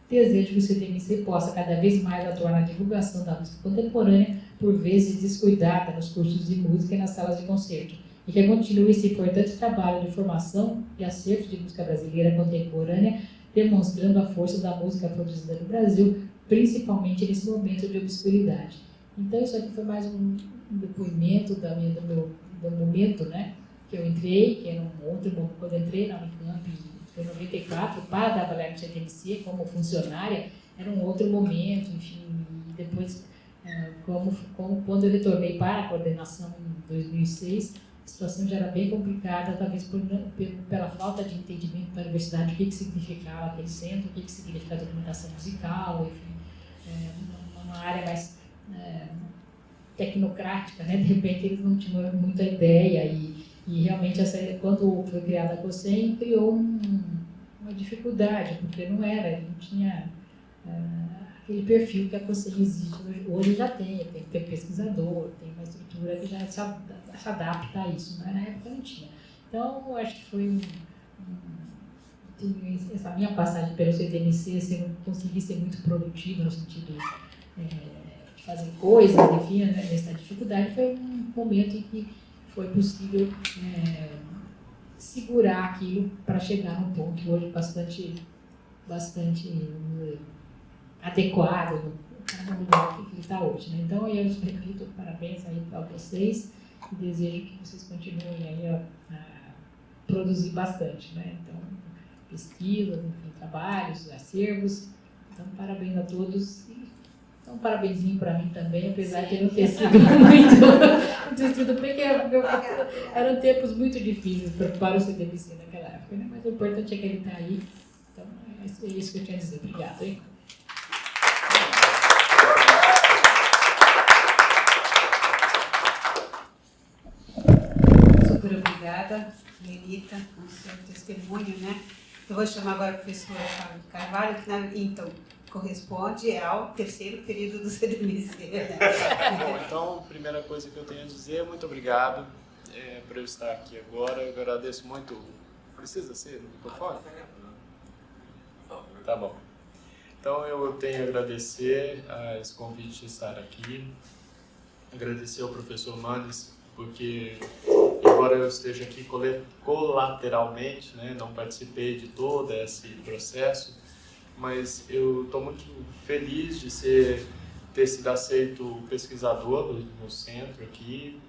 Desejo que o CTMC possa cada vez mais atuar na divulgação da música contemporânea, por vezes descuidada nos cursos de música e nas salas de concerto, e que continue esse importante trabalho de formação e acervo de música brasileira contemporânea, demonstrando a força da música produzida no Brasil, principalmente nesse momento de obscuridade. Então, isso aqui foi mais um depoimento do momento, né, que eu entrei, que era um outro momento, quando eu entrei na Unicamp, foi em 94, para trabalhar no CTMC como funcionária, era um outro momento, enfim, e depois, quando eu retornei para a coordenação em 2006, a situação já era bem complicada, talvez pela falta de entendimento da universidade, o que significava aquele centro, o que significa a documentação musical, enfim, uma área mais tecnocrática, né? De repente eles não tinham muita ideia e realmente quando foi criada a COSEM, criou uma dificuldade, porque não tinha aquele perfil que a COSEM existe. Hoje já tem pesquisador, tem uma estrutura que já se adapta a isso, né? Na época não tinha. Então, eu acho que foi essa minha passagem pelo CTMC, eu consegui ser muito produtiva no sentido de fazer coisas, enfim, né? Nessa dificuldade, foi um momento em que foi possível segurar aquilo para chegar num ponto hoje bastante adequado para o lugar que ele está hoje, né? Então, eu repito, parabéns aí para vocês e desejo que vocês continuem aí a produzir bastante, né? Então, pesquisas, enfim, trabalhos, acervos. Então, parabéns a todos. Então, um parabenzinho para mim também, apesar de não ter sido porque eram tempos muito difíceis para o CTMC naquela época, né? Mas o importante é que ele está aí. Então, é isso que eu tinha a dizer. Obrigado, hein? Super obrigada, Lenita, com o seu testemunho, né? Eu vou chamar agora a professora Fábio Carvalho, que então corresponde ao terceiro período do CDMC. Bom, então, a primeira coisa que eu tenho a dizer é muito obrigado por eu estar aqui agora. Eu agradeço muito. Precisa ser no microfone? Tá bom. Então, eu tenho a agradecer a esse convite de estar aqui. Agradecer ao professor Manes, porque, embora eu esteja aqui colateralmente, né, não participei de todo esse processo, mas eu estou muito feliz de ter sido aceito pesquisador no centro aqui,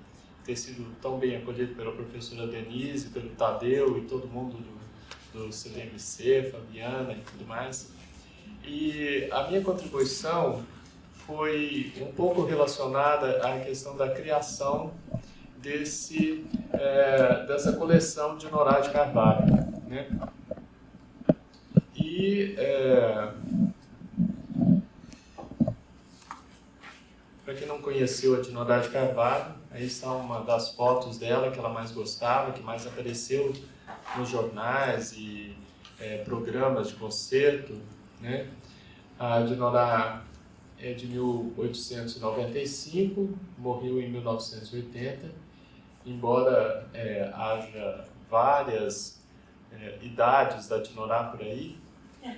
ter sido tão bem acolhido pela professora Denise, pelo Tadeu e todo mundo do CDMC, Fabiana e tudo mais. E a minha contribuição foi um pouco relacionada à questão da criação dessa coleção de Norai de Carvalho, né? E para quem não conheceu a Norai de Carvalho, aí está uma das fotos dela que ela mais gostava, que mais apareceu nos jornais e programas de concerto, né? A Norai é de 1895, morreu em 1980, embora haja várias idades da Norai por aí,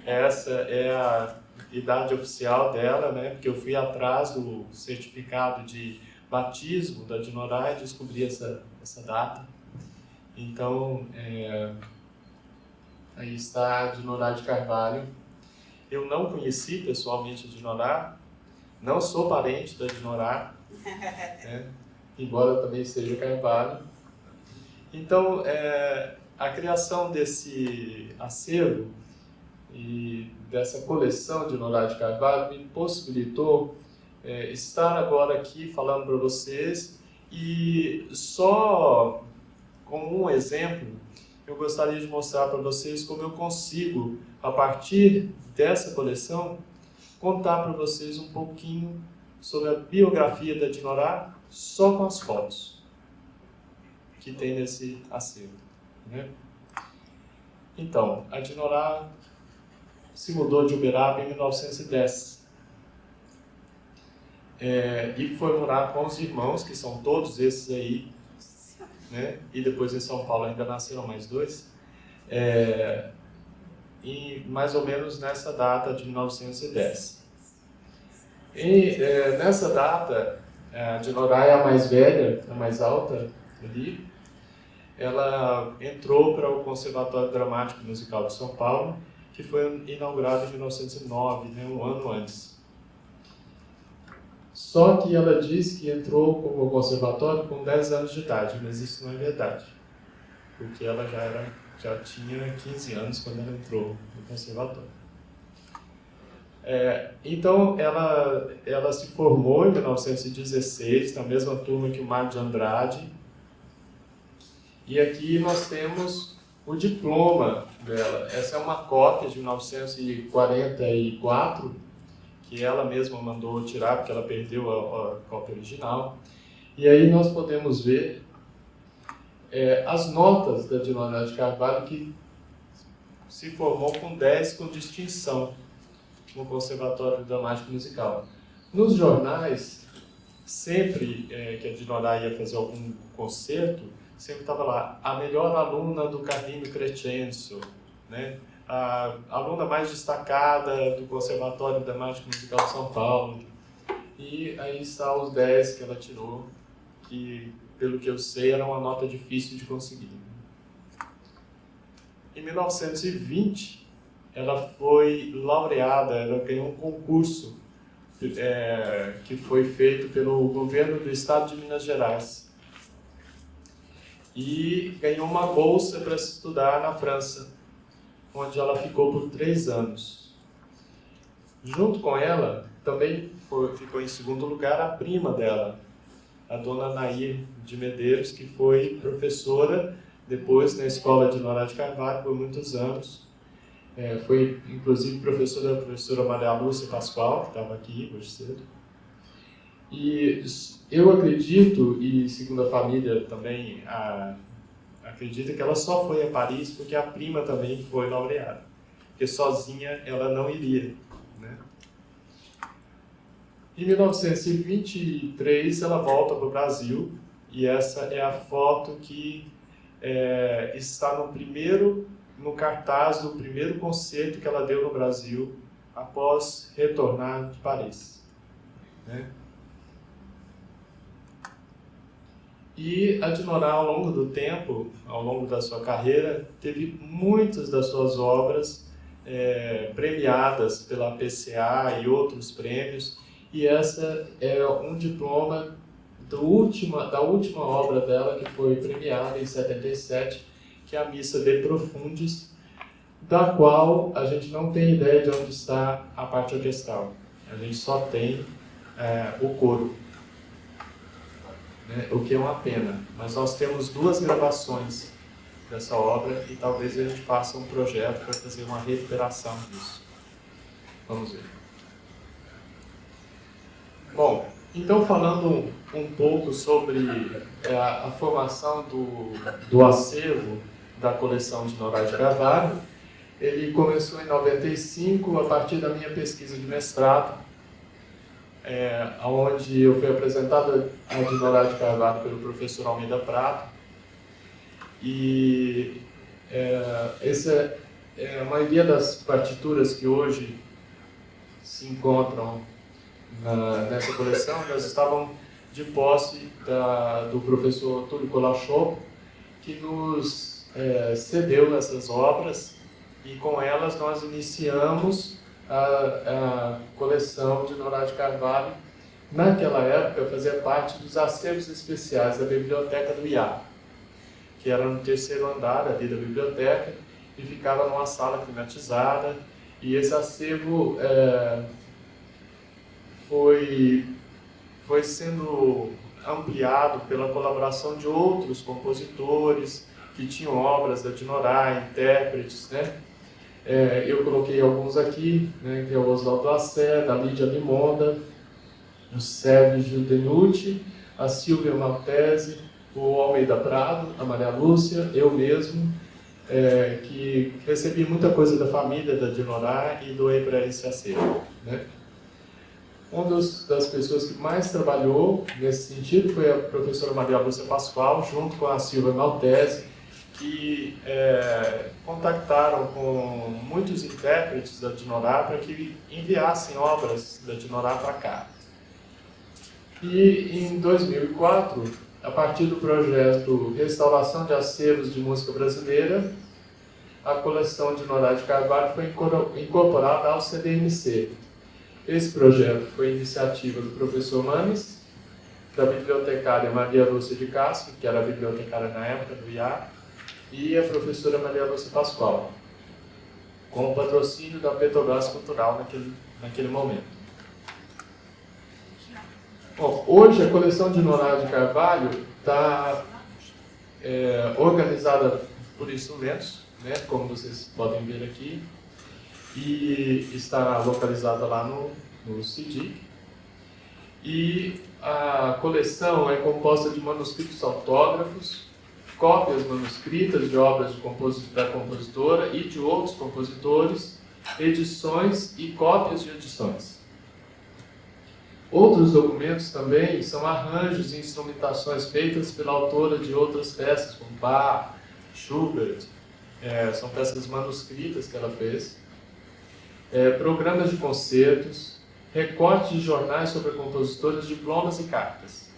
essa é a idade oficial dela, né? Porque eu fui atrás do certificado de batismo da Norai e descobri essa data. Então, aí está a Norai de Carvalho. Eu não conheci pessoalmente a Norai, não sou parente da Norai, né? Embora também seja Carvalho. Então, a criação desse acervo e dessa coleção de Norai de Carvalho me possibilitou estar agora aqui falando para vocês, e só como um exemplo, eu gostaria de mostrar para vocês como eu consigo, a partir dessa coleção, contar para vocês um pouquinho sobre a biografia da Norai, só com as fotos que tem nesse acervo, né? Então, a Norai se mudou de Uberaba em 1910 e foi morar com os irmãos, que são todos esses aí, né? E depois em São Paulo ainda nasceram mais dois, e mais ou menos nessa data de 1910. E nessa data, a Norai é a mais velha, a mais alta ali, ela entrou para o Conservatório Dramático e Musical de São Paulo, que foi inaugurado em 1909, né, um ano antes. Só que ela diz que entrou no conservatório com 10 anos de idade, mas isso não é verdade, porque ela já tinha 15 anos quando ela entrou no conservatório. Então, ela se formou em 1916, na mesma turma que o Mário de Andrade, e aqui nós temos o diploma dela. Essa é uma cópia de 1944, que ela mesma mandou tirar, porque ela perdeu a cópia original. E aí nós podemos ver as notas da Norai de Carvalho, que se formou com 10 com distinção no Conservatório Dramático Musical. Nos jornais, sempre que a Norai ia fazer algum concerto, sempre estava lá, a melhor aluna do Carlino Crescenzo, né? A aluna mais destacada do Conservatório Dramático Musical de São Paulo. E aí está os 10 que ela tirou, que, pelo que eu sei, era uma nota difícil de conseguir. Em 1920, ela foi laureada, ela ganhou um concurso que foi feito pelo governo do estado de Minas Gerais. E ganhou uma bolsa para estudar na França, onde ela ficou por 3 anos. Junto com ela, também ficou em segundo lugar a prima dela, a dona Nair de Medeiros, que foi professora depois na escola de Norai de Carvalho por muitos anos. Foi inclusive professora da professora Maria Lúcia Pascoal, que estava aqui hoje cedo. E eu acredito, e segundo a família também acredita, que ela só foi a Paris porque a prima também foi laureada, porque sozinha ela não iria, né? Em 1923 ela volta para o Brasil, e essa é a foto que está no cartaz do primeiro concerto que ela deu no Brasil após retornar de Paris, né? E a Norai, ao longo do tempo, ao longo da sua carreira, teve muitas das suas obras premiadas pela PCA e outros prêmios, e essa é um diploma da última obra dela, que foi premiada em 77, que é a Missa de Profundis, da qual a gente não tem ideia de onde está a parte orquestral. A gente só tem o coro, né? O que é uma pena. Mas nós temos 2 gravações dessa obra e talvez a gente faça um projeto para fazer uma recuperação disso. Vamos ver. Bom, então falando um pouco sobre a formação do acervo da coleção de Norai de Carvalho, ele começou em 95, a partir da minha pesquisa de mestrado, onde eu fui apresentado a de Norai de Carvalho pelo professor Almeida Prado. E essa a maioria das partituras que hoje se encontram nessa coleção, elas estavam de posse do professor Túlio Colachot, que nos cedeu essas obras, e com elas nós iniciamos a coleção de Norai de Carvalho. Naquela época fazia parte dos acervos especiais da biblioteca do IA, que era no 3º andar ali da biblioteca e ficava numa sala climatizada, e esse acervo foi sendo ampliado pela colaboração de outros compositores que tinham obras da de Norai, intérpretes, né? Eu coloquei alguns aqui, né, que é o Oswaldo Assé, da Lídia Limonda, o Sérgio Denucci, a Silvia Maltese, o Almeida Prado, a Maria Lúcia, eu mesmo, que recebi muita coisa da família da de Norai e doei para esse acervo, né? Uma das pessoas que mais trabalhou nesse sentido foi a professora Maria Lúcia Pascoal, junto com a Silvia Maltese, que contactaram com muitos intérpretes da de Norai para que enviassem obras da de Norai para cá. E em 2004, a partir do projeto Restauração de Acervos de Música Brasileira, a coleção de Norai de Carvalho foi incorporada ao CDMC. Esse projeto foi iniciativa do professor Manes, da bibliotecária Maria Lúcia de Castro, que era a bibliotecária na época do IA, e a professora Maria Lúcia Pascoal, com o patrocínio da Petrobras Cultural naquele momento. Bom, hoje a coleção de Norai de Carvalho está organizada por instrumentos, né, como vocês podem ver aqui, e está localizada lá no CIDIC. E a coleção é composta de manuscritos autógrafos, cópias manuscritas de obras da compositora e de outros compositores, edições e cópias de edições. Outros documentos também são arranjos e instrumentações feitas pela autora de outras peças, como Bach, Schubert, são peças manuscritas que ela fez, programas de concertos, recortes de jornais sobre compositores, diplomas e cartas.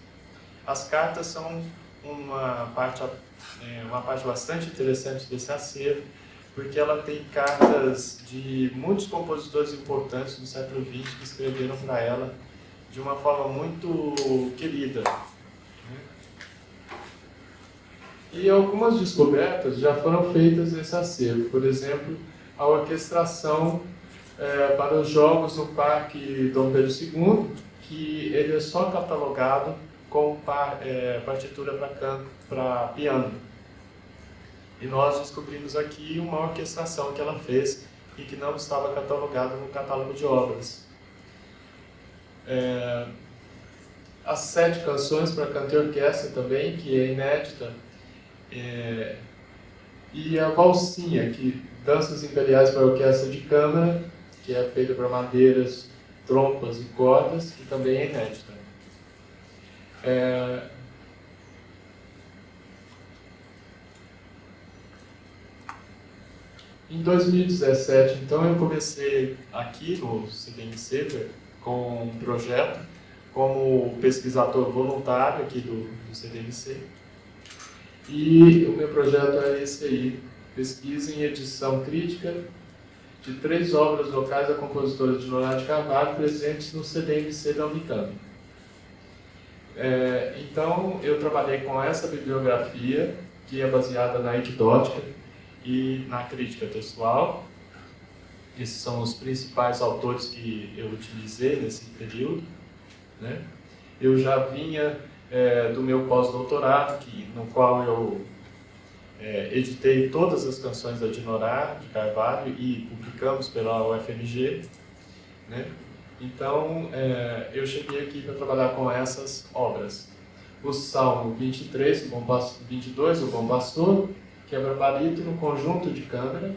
As cartas são uma parte bastante interessante desse acervo, porque ela tem cartas de muitos compositores importantes do século XX que escreveram para ela de uma forma muito querida. E algumas descobertas já foram feitas nesse acervo. Por exemplo, a orquestração para os jogos no Parque Dom Pedro II, que ele é só catalogado com partitura para piano. E nós descobrimos aqui uma orquestração que ela fez e que não estava catalogada no catálogo de obras. As 7 canções para canto e orquestra também, que é inédita, e a valsinha, Danças Imperiais para Orquestra de Câmara, que é feita para madeiras, trompas e cordas, que também é inédita. Em 2017, então, eu comecei aqui no CDMC com um projeto como pesquisador voluntário aqui do CDMC. E o meu projeto é esse aí, pesquisa em edição crítica de 3 obras locais da compositora de Norai de Carvalho presentes no CDMC da Unicamp. Então, eu trabalhei com essa bibliografia, que é baseada na equidótica, e na crítica textual. Esses são os principais autores que eu utilizei nesse período, né? Eu já vinha do meu pós-doutorado, no qual eu editei todas as canções da Dinorá, de Carvalho, e publicamos pela UFMG, né? Então, eu cheguei aqui para trabalhar com essas obras. O Salmo 23, 22, o Bom Pastor, Quebra-Barítono, Conjunto de Câmara,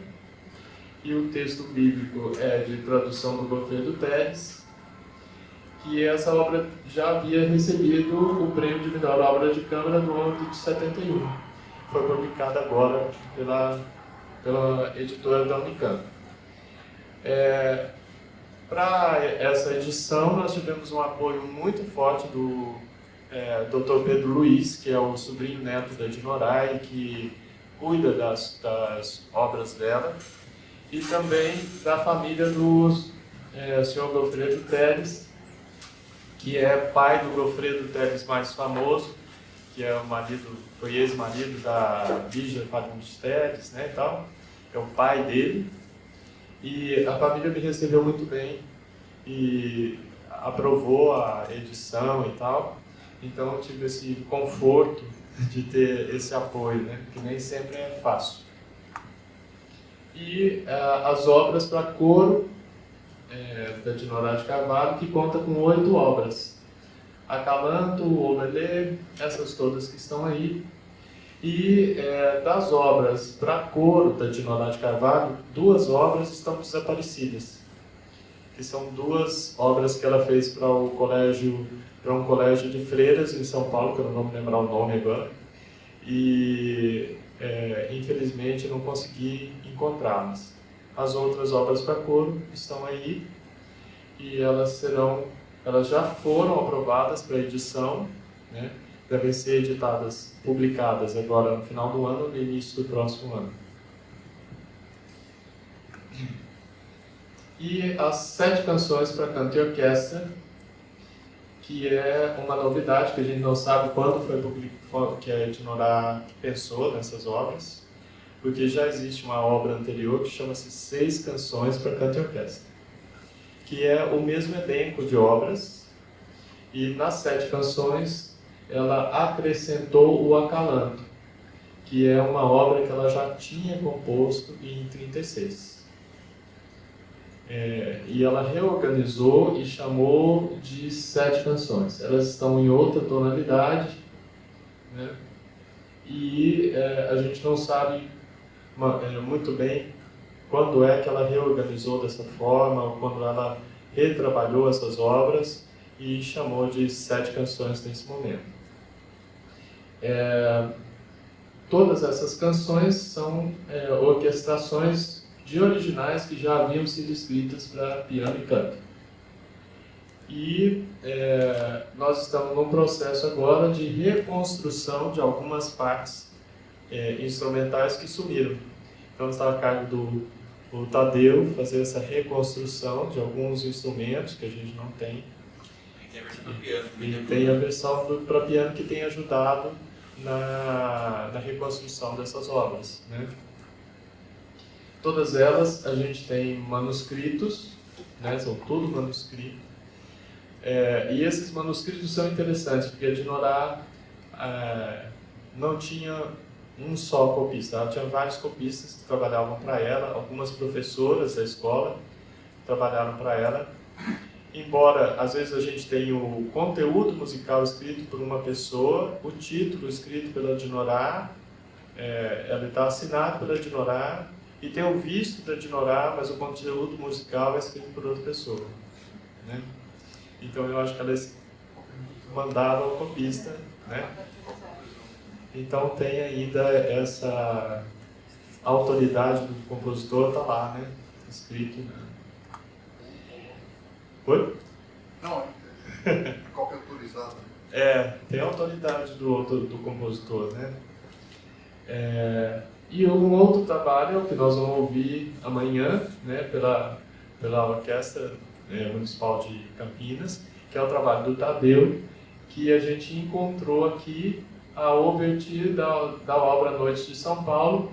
e o texto bíblico é de tradução do Goffredo Teles, que essa obra já havia recebido o prêmio de melhor obra de câmara no ano de 71. Foi publicada agora pela editora da Unicamp. Para essa edição, nós tivemos um apoio muito forte do Dr. Pedro Luiz, que é o sobrinho neto da Dinorá e que cuida das obras dela, e também da família do Sr. Goffredo Teles, que é pai do Goffredo Teles mais famoso, que é foi ex-marido da Lígia Fagundes Teles, né, e tal. É o pai dele. E a família me recebeu muito bem e aprovou a edição e tal. Então eu tive esse conforto de ter esse apoio, né, que nem sempre é fácil. E as obras para coro da Dinorá de Carvalho, que conta com 8 obras. Acalanto, Olelê, essas todas que estão aí. E das obras para coro da Dinorá de Carvalho, 2 obras estão desaparecidas, que são 2 obras que ela fez para um colégio de freiras em São Paulo, que eu não vou me lembrar o nome agora, e infelizmente não consegui encontrá-las. As outras obras para coro estão aí e elas já foram aprovadas para edição, né? Devem ser editadas, publicadas agora no final do ano, no início do próximo ano. E as 7 canções para canto e orquestra, que é uma novidade, que a gente não sabe quando foi publicado, que a Dinorá pensou nessas obras, porque já existe uma obra anterior que chama-se 6 canções para canto e orquestra, que é o mesmo elenco de obras, e nas 7 canções ela acrescentou o acalanto, que é uma obra que ela já tinha composto em 36. E ela reorganizou e chamou de 7 canções. Elas estão em outra tonalidade, né? E a gente não sabe muito bem quando é que ela reorganizou dessa forma, ou quando ela retrabalhou essas obras e chamou de 7 canções nesse momento. Todas essas canções são orquestrações de originais que já haviam sido escritas para piano e canto. E nós estamos num processo agora de reconstrução de algumas partes instrumentais que sumiram. Então está a cargo do Tadeu fazer essa reconstrução de alguns instrumentos que a gente não tem. Tem a versão para piano que tem ajudado na reconstrução dessas obras, né? Todas elas a gente tem manuscritos, né? São tudo manuscrito. E esses manuscritos são interessantes, porque a Dinorá não tinha um só copista, ela tinha vários copistas que trabalhavam para ela, algumas professoras da escola trabalharam para ela. Embora às vezes a gente tenha o conteúdo musical escrito por uma pessoa, o título escrito pela Dinorá, ela está assinado pela Dinorá, e tem o visto da Dinorá, mas o conteúdo musical é escrito por outra pessoa, né? Então eu acho que elas mandaram ao copista, né? Então tem ainda essa autoridade do compositor, está lá, né? Escrito. Oi? Não, cópia autorizada. Tem a autoridade do compositor, né? E um outro trabalho que nós vamos ouvir amanhã, né, pela Orquestra Municipal de Campinas, que é o trabalho do Tadeu, que a gente encontrou aqui a ouverture da obra Noites de São Paulo,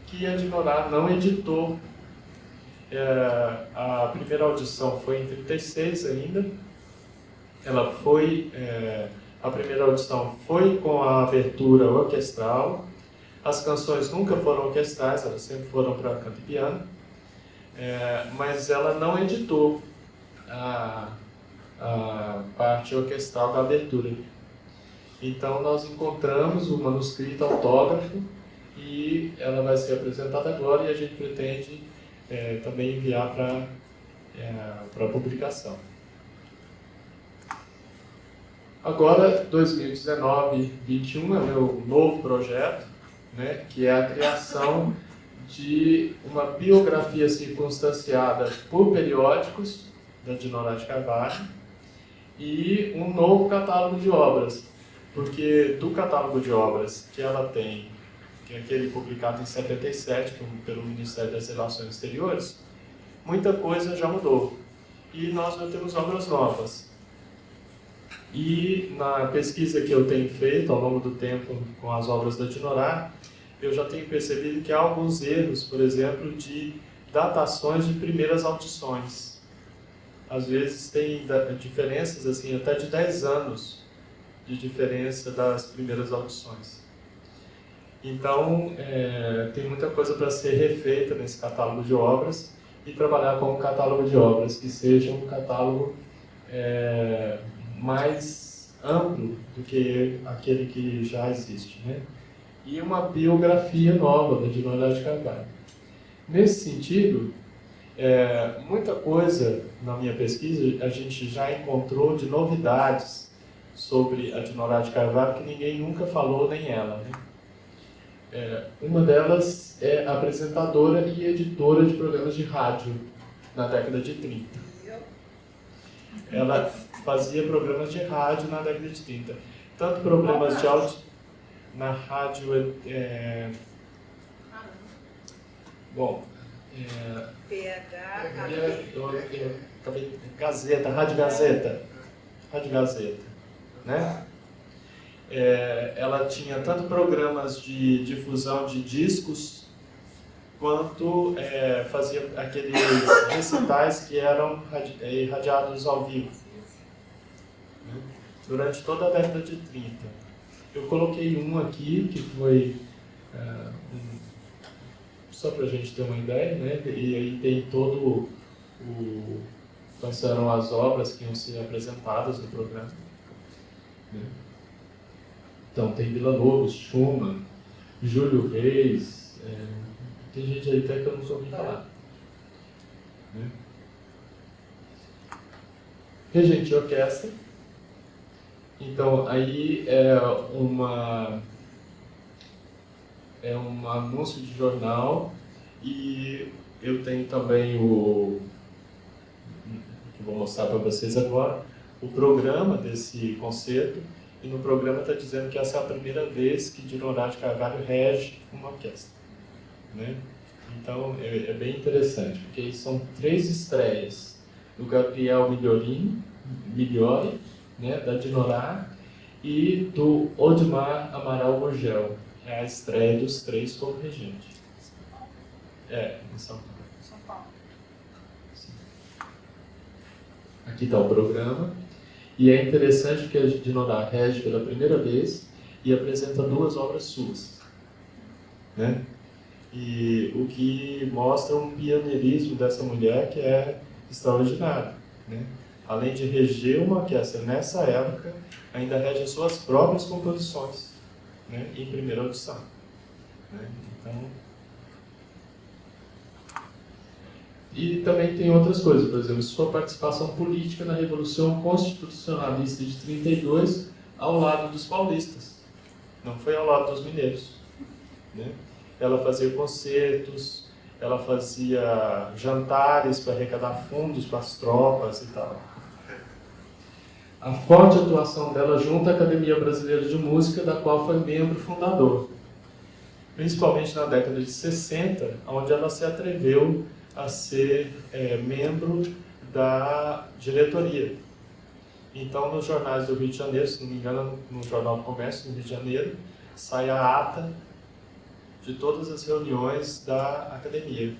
que a Dinorá não editou. A primeira audição foi em 36 ainda. Ela foi, a primeira audição foi com a abertura orquestral. As canções nunca foram orquestrais, elas sempre foram para canto e piano. Mas ela não editou a parte orquestral da abertura. Então nós encontramos o manuscrito autógrafo e ela vai ser apresentada agora e a gente pretende também enviar para publicação. Agora, 2019-21 é meu novo projeto, né, que é a criação de uma biografia circunstanciada por periódicos da Dinorá de Carvalho e um novo catálogo de obras, porque do catálogo de obras que ela tem, que é aquele publicado em 77 pelo Ministério das Relações Exteriores, muita coisa já mudou e nós já temos obras novas. E na pesquisa que eu tenho feito ao longo do tempo com as obras da Dinorá, eu já tenho percebido que há alguns erros, por exemplo, de datações de primeiras audições. Às vezes tem diferenças assim, até de 10 anos de diferença das primeiras audições. Então, tem muita coisa para ser refeita nesse catálogo de obras e trabalhar com um catálogo de obras que seja um catálogo mais amplo do que aquele que já existe, né? E uma biografia nova da Dinorá de Carvalho. Nesse sentido, muita coisa na minha pesquisa a gente já encontrou de novidades sobre a Dinorá de Carvalho que ninguém nunca falou, nem ela, né? Uma delas é apresentadora e editora de programas de rádio na década de 30. Ela fazia programas de rádio na década de 30. Tanto programas de áudio na rádio... Gazeta, Rádio Gazeta. Rádio Gazeta, né? Ela tinha tanto programas de difusão de discos, quanto fazia aqueles recitais que eram irradiados ao vivo, né? Durante toda a década de 30. Eu coloquei um aqui, que foi, só para a gente ter uma ideia, né? E aí tem todo quais eram as obras que iam ser apresentadas no programa, né? Então, tem Vila Lobos, Schumann, Júlio Reis, tem gente aí até que eu não soube falar, né? Regente de orquestra. Então, aí um anúncio de jornal e eu tenho também que vou mostrar para vocês agora, o programa desse concerto. E no programa está dizendo que essa é a primeira vez que Dinorá de Carvalho rege uma orquestra, né? Então é bem interessante, porque são 3 estreias do Gabriel Migliori, né, da Dinorá, e do Odmar Amaral Gurgel. É a estreia dos 3 como regente. Em São Paulo. São Paulo. Sim. Aqui está o programa. E é interessante porque a Dinorá rege pela primeira vez e apresenta 2 obras suas, né? E o que mostra um pioneirismo dessa mulher que é extraordinário, né? Além de reger uma orquestra nessa época, ainda rege as suas próprias composições, né? Em primeira audição, né? Então... E também tem outras coisas, por exemplo, sua participação política na Revolução Constitucionalista de 32 ao lado dos paulistas, não foi ao lado dos mineiros, né? Ela fazia concertos, ela fazia jantares para arrecadar fundos para as tropas e tal. A forte atuação dela junto à Academia Brasileira de Música, da qual foi membro fundador, principalmente na década de 60, onde ela se atreveu a ser membro da diretoria. Então, nos jornais do Rio de Janeiro, se não me engano, no Jornal do Comércio, no Rio de Janeiro, sai a ata de todas as reuniões da academia.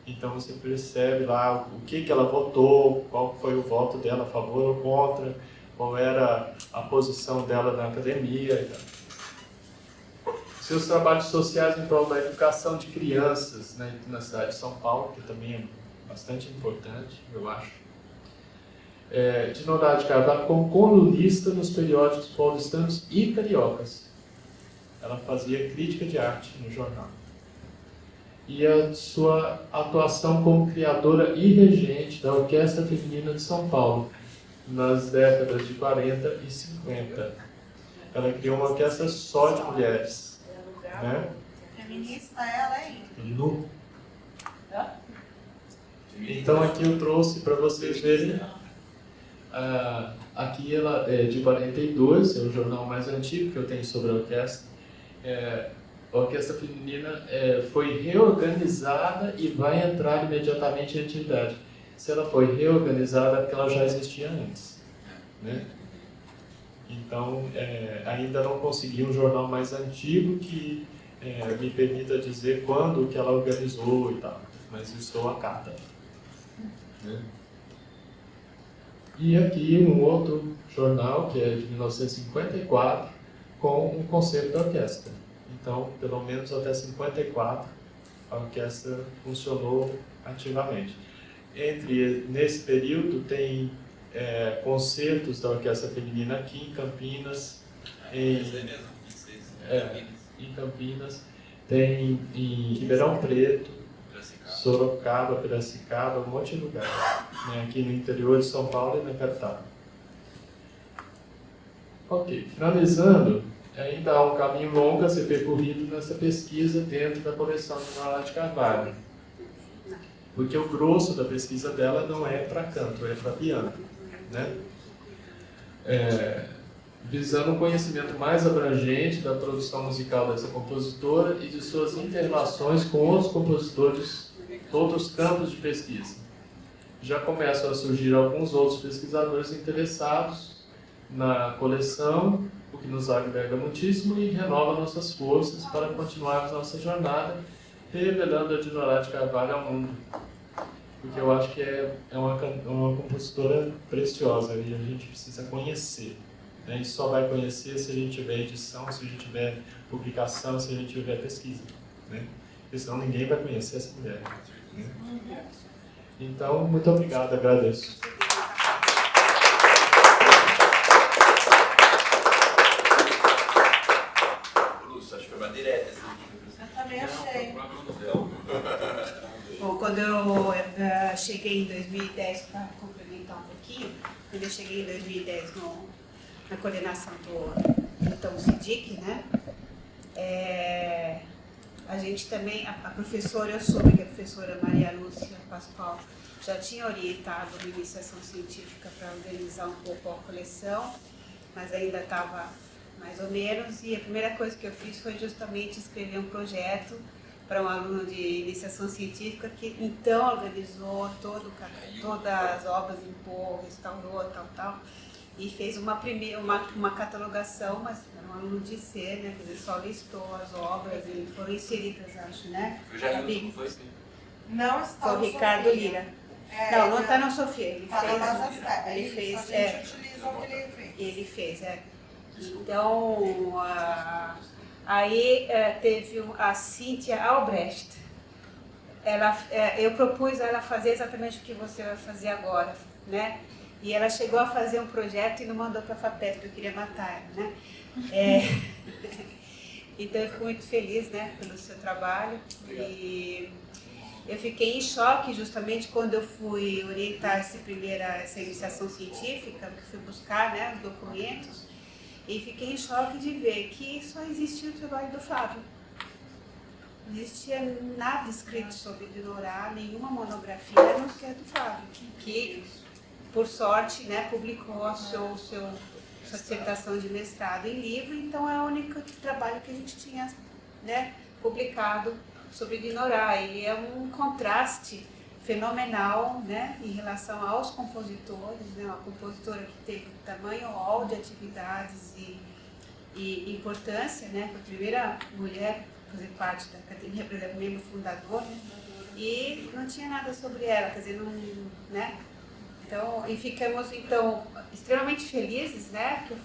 Então você percebe lá o que ela votou, qual foi o voto dela a favor ou contra, qual era a posição dela na academia e tal. Seus trabalhos sociais em prol da educação de crianças, né, na cidade de São Paulo, que também é bastante importante, eu acho. Dinora de Carvalho como colunista nos periódicos paulistanos e cariocas. Ela fazia crítica de arte no jornal. E a sua atuação como criadora e regente da Orquestra Feminina de São Paulo, nas décadas de 40 e 50. Ela criou uma orquestra só de mulheres. Né? Feminista ela, hein? Nu. Então aqui eu trouxe para vocês verem. Aqui ela é de 42, é o jornal mais antigo que eu tenho sobre a orquestra. A Orquestra Feminina foi reorganizada e vai entrar imediatamente em atividade. Se ela foi reorganizada, é porque ela já existia antes. Né? Então, ainda não consegui um jornal mais antigo que me permita dizer quando que ela organizou e tal, mas estou a cata. Né? E aqui um outro jornal, que é de 1954, com um concerto da orquestra. Então, pelo menos até 54, a orquestra funcionou ativamente. Nesse período, tem concertos da Orquestra Feminina aqui em Campinas, em Campinas, tem em Ribeirão Preto, Sorocaba, Piracicaba, um monte de lugares, né, aqui no interior de São Paulo e na capital. Ok, finalizando, ainda há um caminho longo a ser percorrido nessa pesquisa dentro da coleção de Dinora de Carvalho, porque o grosso da pesquisa dela não é para canto, é para piano, né? Visando um conhecimento mais abrangente da produção musical dessa compositora e de suas interrelações com outros compositores, outros campos de pesquisa. Já começam a surgir alguns outros pesquisadores interessados na coleção, o que nos agrega muitíssimo e renova nossas forças para continuarmos nossa jornada, revelando a Dinora de Carvalho ao mundo. Porque eu acho que é uma compositora preciosa e a gente precisa conhecer. A gente só vai conhecer se a gente tiver edição, se a gente tiver publicação, se a gente tiver pesquisa. Né? Porque senão ninguém vai conhecer essa mulher. Né? Então, muito obrigado, agradeço. Lúcio, acho que foi uma direta. Eu também achei. Bom, quando eu cheguei em 2010, para complementar um pouquinho, quando eu cheguei em 2010 na coordenação do então SIDIC, né? A gente também, a professora, eu soube que a professora Maria Lúcia Pascoal já tinha orientado a iniciação científica para organizar um pouco a coleção, mas ainda estava mais ou menos, e a primeira coisa que eu fiz foi justamente escrever um projeto para um aluno de iniciação científica que então organizou todas as obras, limpou, restaurou, tal, e fez uma catalogação, mas era um aluno de C, né, quer dizer, só listou as obras e foram inseridas, acho, né? Eu já li, não foi? Não está Foi o Ricardo Lira. Não está no Sofia, ele fez. A gente utiliza o que ele fez. Ele fez, Então, aí teve a Cíntia Albrecht. Eu propus a ela fazer exatamente o que você vai fazer agora, né? E ela chegou a fazer um projeto e não mandou para a FAPESP, eu queria matar ela, né? Então eu fico muito feliz, né, pelo seu trabalho. E eu fiquei em choque justamente quando eu fui orientar essa iniciação científica, que fui buscar, né, os documentos, e fiquei em choque de ver que só existia o trabalho do Flávio. Não existia nada escrito sobre Dinora, nenhuma monografia, a não ser do Flávio, que por sorte, né, publicou a sua dissertação de mestrado em livro, então é o único trabalho que a gente tinha, né, publicado sobre Dinora, e é um contraste fenomenal, né, em relação aos compositores, né, uma compositora que teve tamanho hall de atividades e importância, né, foi a primeira mulher fazer parte da academia, por exemplo, membro fundador, né? E não tinha nada sobre ela, quer dizer, não, né? Então, e ficamos então extremamente felizes, né? Que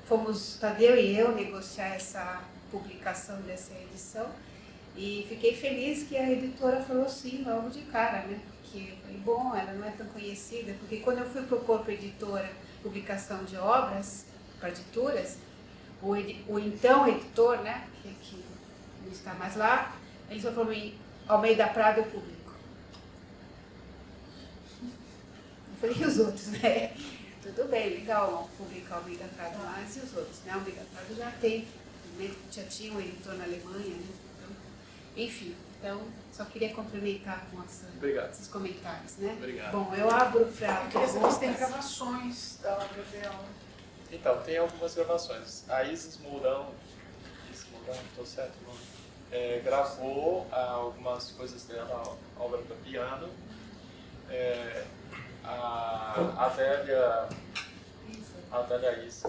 fomos Tadeu e eu negociar essa publicação dessa edição e fiquei feliz que a editora falou sim logo de cara, né? Porque eu falei, bom, ela não é tão conhecida, porque quando eu fui propor para a editora publicação de obras, partituras, o então editor, né? Que não está mais lá, ele só falou para mim, Almeida Prado eu publico. Eu falei, e os outros, né? Tudo bem, legal publicar Almeida Prado, mas e os outros, né? Almeida Prado já tem, né? Já tinha um editor na Alemanha, né? Então, enfim, então só queria complementar com esses comentários, né? Obrigado. Bom, eu abro para Eu queria saber se tem gravações da obra dela. Então, tem algumas gravações. A Isis Mourão, estou certo o nome? Gravou algumas coisas dela, a obra para piano. A Adélia Issa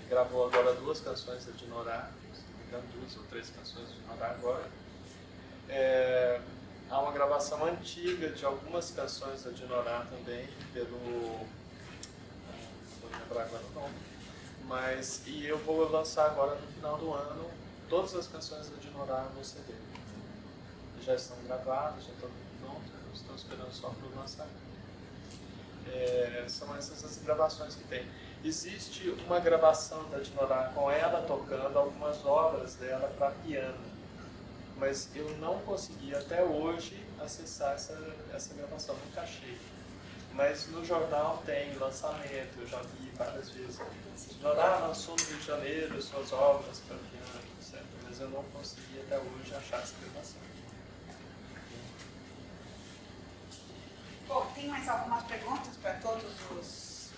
gravou agora 2 canções da Dinorah, se não me engano, 2 ou 3 canções da Dinorah agora. Há uma gravação antiga de algumas canções da Dinorah também, não vou lembrar agora o nome, e eu vou lançar agora no final do ano todas as canções da Dinorah no CD. Já estão gravadas, já estão prontas, estou esperando só para lançar. São essas as gravações que tem. Existe uma gravação da Dinorah com ela tocando algumas obras dela para piano, mas eu não consegui até hoje acessar essa gravação, nunca achei. Mas no jornal tem lançamento, eu já vi várias vezes. Dinorah lançou no Rio de Janeiro suas obras para piano, etc. Mas eu não consegui até hoje achar essa gravação. Bom, tem mais algumas perguntas para todos os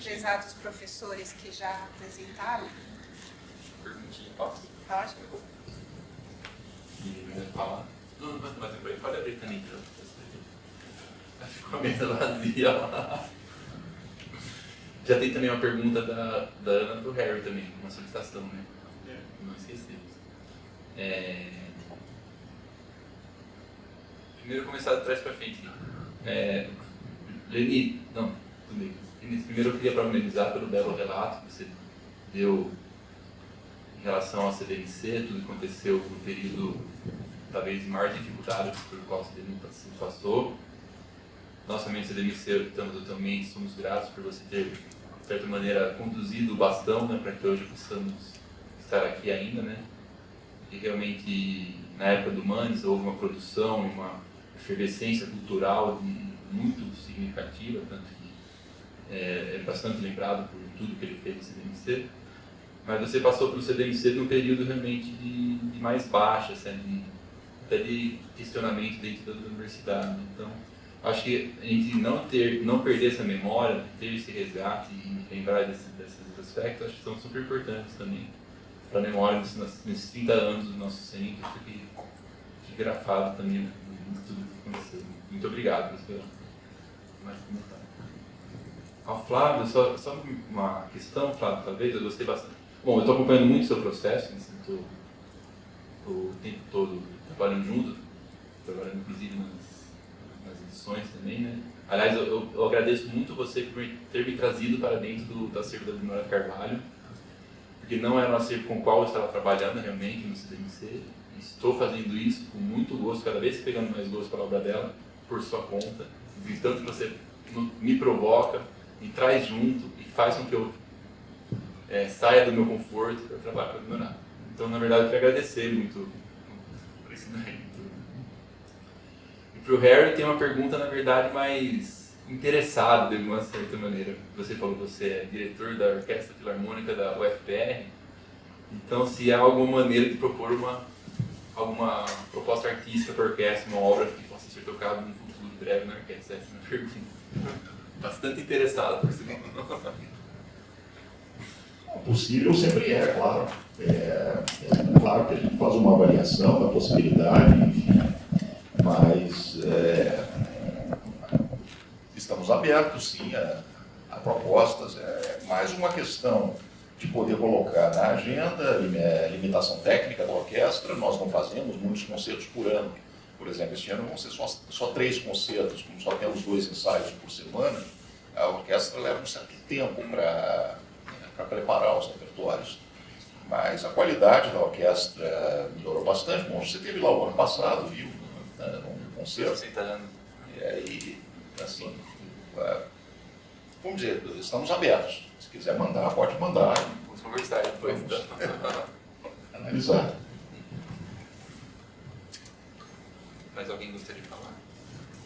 prezados professores que já apresentaram? Perguntinha, posso? Pode? Fala. Não, mas depois pode abrir também. Ficou a mesa vazia lá. Já tem também uma pergunta da Ana pro Harry também, uma solicitação, né? Não esqueci. Primeiro começar de trás para frente. Leni, não, tudo bem. Primeiro eu queria parabenizar pelo belo relato que você deu em relação ao CDMC, tudo que aconteceu no período talvez de maior dificuldade por qual o CDMC passou. Nós também, o CDMC, totalmente somos gratos por você ter, de certa maneira, conduzido o bastão, né, para que hoje possamos estar aqui ainda, né? E realmente, na época do Manes, houve uma produção, uma efervescência cultural muito significativa, tanto que é bastante lembrado por tudo que ele fez no CDMC. Mas você passou pelo CDMC num período realmente de mais baixa, assim, até de questionamento dentro da universidade. Então, acho que a gente não perder essa memória, ter esse resgate e lembrar desses aspectos, acho que são super importantes também para a memória nesses 30 anos do nosso centro, que grafado também em tudo que aconteceu. Muito obrigado, professor. Mais comentário. Ao Flávio, só uma questão, Flávio, talvez, eu gostei bastante. Bom, eu estou acompanhando muito o seu processo, né? Estou o tempo todo trabalhando junto, trabalhando inclusive nas edições também, né? Aliás, eu agradeço muito você por ter me trazido para dentro do acervo da Dinorah Carvalho, porque não era um acervo com o qual eu estava trabalhando realmente no CDMC. Estou fazendo isso com muito gosto, cada vez pegando mais gosto pela obra dela, por sua conta. E tanto que você me provoca, me traz junto e faz com que eu saia do meu conforto para trabalhar com a Dinorah. Então, na verdade, eu quero agradecer muito por isso daí. E para o Harry, tem uma pergunta, na verdade, mais interessada, de uma certa maneira. Você falou que você é diretor da Orquestra Filarmônica da UFPR. Então, se há alguma maneira de propor alguma proposta artística para a orquestra, uma obra que possa ser tocada num futuro breve na orquestra, essa é uma pergunta. Bastante interessado, por sinal. Possível sempre é, claro. Claro que a gente faz uma avaliação da possibilidade, enfim, mas estamos abertos, sim, a propostas. É mais uma questão de poder colocar na agenda limitação técnica da orquestra. Nós não fazemos muitos concertos por ano. Por exemplo, este ano vão ser só 3 concertos, como só temos 2 ensaios por semana. A orquestra leva um certo tempo para preparar os repertórios. Mas a qualidade da orquestra melhorou bastante. Bom, você teve lá o ano passado, viu, num concerto. E aí, assim, vamos dizer, estamos abertos. Se quiser mandar, pode mandar. Vamos conversar depois. Analisar. Mais alguém gostaria de falar?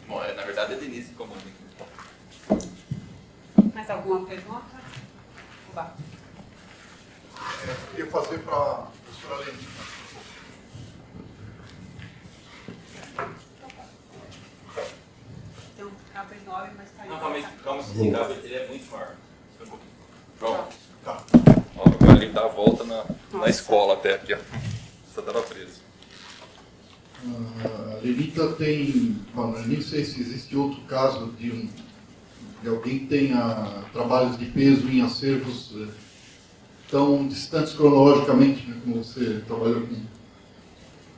Bom, na verdade é Denise que comanda aqui. Mais alguma pergunta? Oba. Eu queria fazer para a professora Leni. Então, cabe 9, mas está aí. Não, calma, esse cabo ele é muito maior. João, Tá. ó, agora ele dá a volta na escola até aqui, ó. Você estava preso. A Lenita tem, bom, eu nem sei se existe outro caso de alguém que tenha trabalhos de peso em acervos tão distantes cronologicamente, né, como você trabalhou com o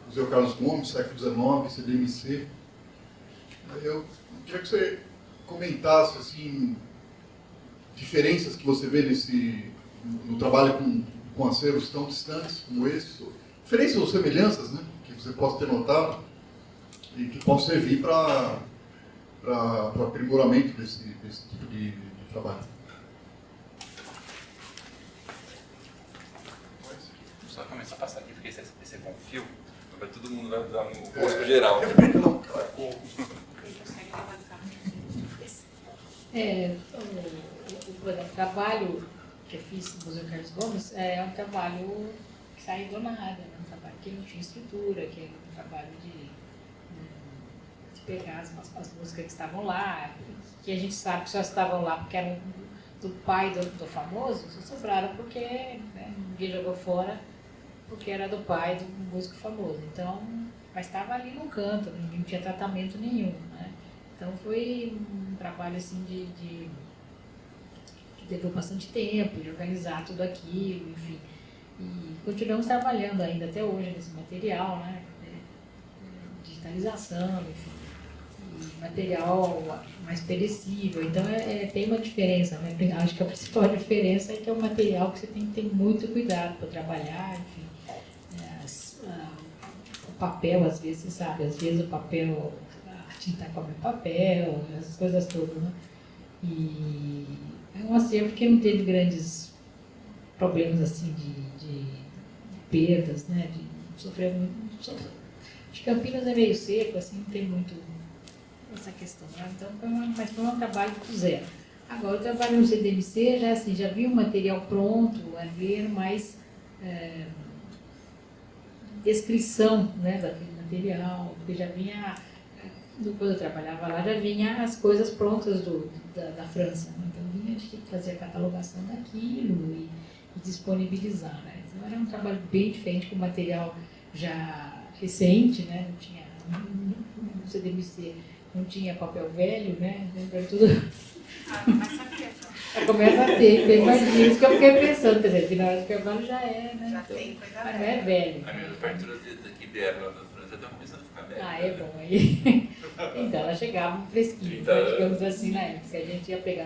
Museu Carlos Gomes, século XIX, CDMC. Eu queria que você comentasse assim, diferenças que você vê no trabalho com acervos tão distantes como esse, diferenças ou semelhanças, né, que você possa ter notado e que possam servir para aprimoramento desse tipo de trabalho. Só começar a passar aqui, porque esse é com fio, vai todo mundo vai dar um rosto geral. O trabalho que eu fiz no Museu Carlos Gomes é um trabalho que saiu do nada, né? Um trabalho que não tinha estrutura, que era um trabalho de pegar as músicas que estavam lá, que a gente sabe que só estavam lá porque eram do pai do famoso, só sobraram porque, né, ninguém jogou fora porque era do pai do músico famoso. Então, mas estava ali no canto, não tinha tratamento nenhum, né? Então foi um trabalho assim que levou bastante tempo de organizar tudo aquilo, enfim. E continuamos trabalhando ainda até hoje nesse material, né? Digitalização, enfim. E material mais perecível. Então tem uma diferença, né? Acho que a principal diferença é que é um material que você tem que ter muito cuidado para trabalhar, enfim. O papel, às vezes, você sabe, às vezes o papel, a tinta come papel, essas coisas todas, né? E é um acervo que não teve grandes problemas assim de perdas, né? De sofrer muito. De Campinas é meio seco, assim, não tem muito essa questão, né? Então mas foi um trabalho do zero. Agora, o trabalho no CDMC já vi o material pronto, havia mais descrição, né, daquele material, porque já vinha, quando eu trabalhava lá, já vinha as coisas prontas da França, né? Então vinha, a gente tinha que fazer a catalogação daquilo e disponibilizar, né? Então era um trabalho bem diferente, com material já recente, né? Não tinha, no CDMC não tinha papel velho, né? Era tudo... Começa a ter mais isso que eu fiquei pensando, quer dizer, final de carvalho já é, né? Já Então, tem coisa mas não velha. é velho. As minhas partituras daqui vieram lá da França estão começando a ficar velhas. Ah, é bom. Aí, então, elas chegavam fresquinhas, né, digamos assim, na época. A gente ia pegar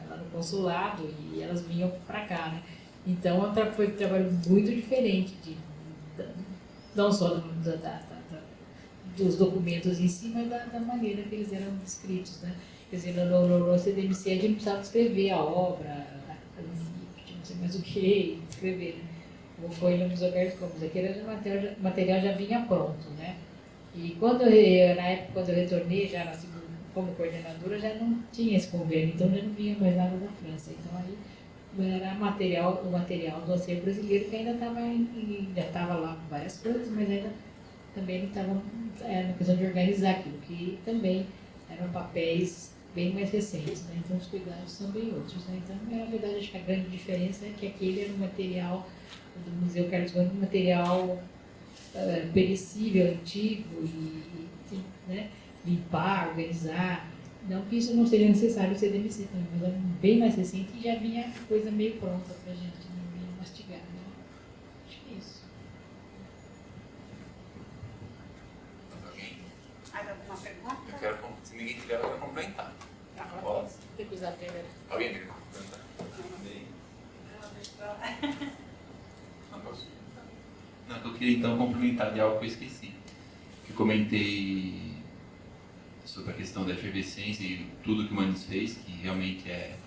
lá no consulado e elas vinham para cá, né? Então, foi um trabalho muito diferente, não só dos documentos em si, mas da maneira que eles eram descritos, né? Quer dizer, no CDMC a gente não precisava escrever a obra, não sei mais o que, escrever, né? Como foi no Museu Carlos Gomes, aquele material já vinha pronto, né? E na época, quando eu retornei, já como coordenadora, já não tinha esse convênio, então já não vinha mais nada da França. Então aí era o material do acervo brasileiro que ainda estava lá várias coisas, mas ainda também não estava na questão de organizar aquilo, que também eram papéis bem mais recentes, né? Então os cuidados são bem outros, né? Então, na verdade, acho que a grande diferença é que aquele era um material do Museu Carlos Gomes, um material perecível, antigo, e né, limpar, organizar. Não que isso não seja necessário o CDMC também, mas era bem mais recente e já vinha coisa meio pronta para a gente, não vinha Se ninguém tiver, eu vou complementar. Tá, Posso? depois a primeira. Alguém quer complementar? Não posso. Não, eu queria então complementar de algo que eu esqueci. Que eu comentei sobre a questão da efervescência e tudo que o Manis fez, que realmente é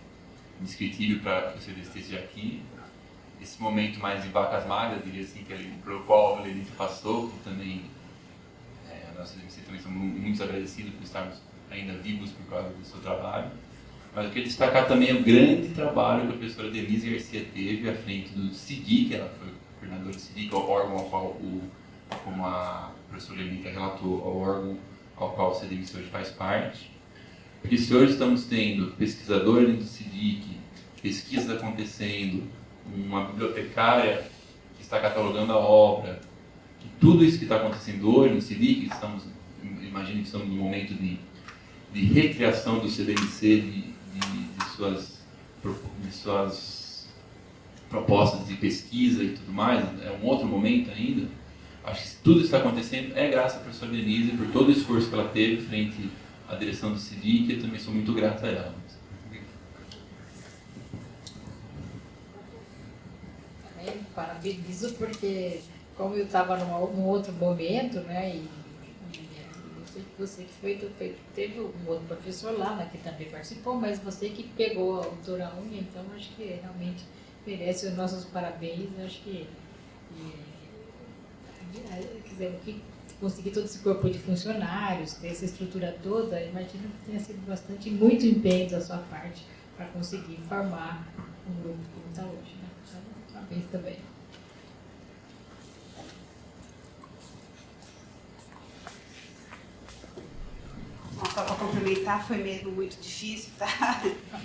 indescritível para que o CDC esteja aqui. Esse momento mais de vacas magras, diria assim, pelo qual a Lenice passou, que também a nossa CDC também somos muito agradecidos por estarmos ainda vivos por causa do seu trabalho. Mas eu queria destacar também o grande trabalho que a professora Denise Garcia teve à frente do CIDIC, ela foi coordenadora do CIDIC, o órgão ao qual, como a professora Lenica relatou, ao órgão ao qual o CDMC hoje faz parte. Porque se hoje estamos tendo pesquisadores dentro do CIDIC, pesquisas acontecendo, uma bibliotecária que está catalogando a obra, e tudo isso que está acontecendo hoje no CIDIC, imagino que estamos num momento de recriação do CDMC, de suas propostas de pesquisa e tudo mais, é um outro momento ainda. Acho que tudo isso está acontecendo é graças à professora Denise por todo o esforço que ela teve frente à direção do CIDIC, eu também sou muito grato a ela. Também parabenizo porque, como eu estava num outro momento, né, e você que teve um outro professor lá, né, que também participou, mas você que pegou a autora unha, então acho que realmente merece os nossos parabéns. Acho que conseguir todo esse corpo de funcionários, ter essa estrutura toda, imagino que tenha sido muito empenho da sua parte para conseguir formar um grupo como está hoje, né? Então, parabéns também. Bom, só para complementar, foi mesmo muito difícil, tá?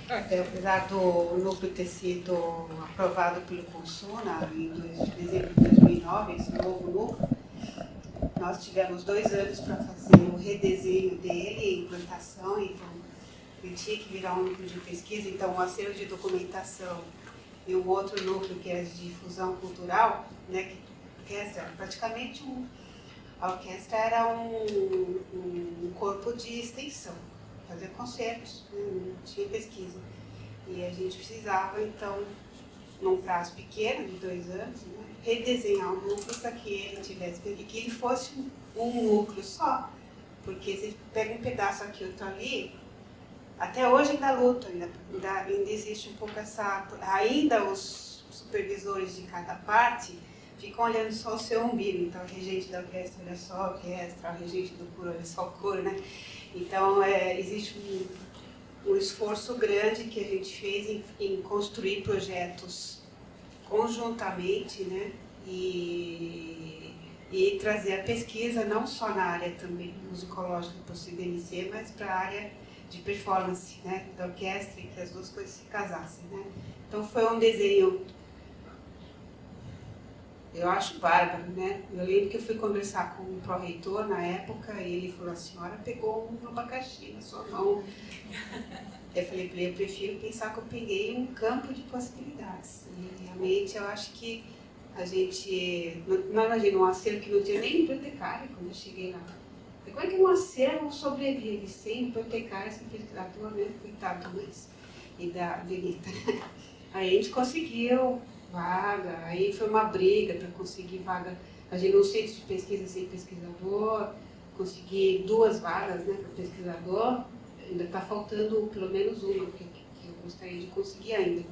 Apesar do núcleo ter sido aprovado pelo Consuna em dezembro de 2009, esse novo núcleo, nós tivemos 2 anos para fazer o redesenho dele, implantação, então ele tinha que virar um núcleo de pesquisa, então um acervo de documentação e um outro núcleo que é de difusão cultural, né, que é praticamente a orquestra era um corpo de extensão, fazer concertos, não tinha pesquisa. E a gente precisava, então, num prazo pequeno, de 2 anos, né, redesenhar o núcleo para que ele tivesse, e que ele fosse um núcleo só. Porque se pega um pedaço aqui, outro ali, até hoje ainda luta, ainda existe um pouco essa... Ainda os supervisores de cada parte ficam olhando só o seu umbigo. Então, o regente da orquestra olha só a orquestra, o regente do coro olha só o coro, né? Então, existe um esforço grande que a gente fez em construir projetos conjuntamente, né? E trazer a pesquisa não só na área também musicológica para o CDMC, mas para a área de performance, né? Da orquestra, e que as duas coisas se casassem, né? Então, foi um desenho... Eu acho bárbaro, né? Eu lembro que eu fui conversar com o pró-reitor na época e ele falou: a senhora pegou um abacaxi na sua mão. Eu falei para ele: eu prefiro pensar que eu peguei um campo de possibilidades. E realmente eu acho que a gente... Não imagina um acervo que não tinha nem bibliotecária quando eu cheguei lá. Como é que um acervo sobrevive sem bibliotecária, sem pesquisador, né? Coitado do Luiz e da Benita. Aí a gente conseguiu vaga, aí foi uma briga para conseguir vaga. A gente no centro de pesquisa sem pesquisador, consegui 2 vagas, né, para pesquisador. Ainda está faltando pelo menos uma, que eu gostaria de conseguir ainda.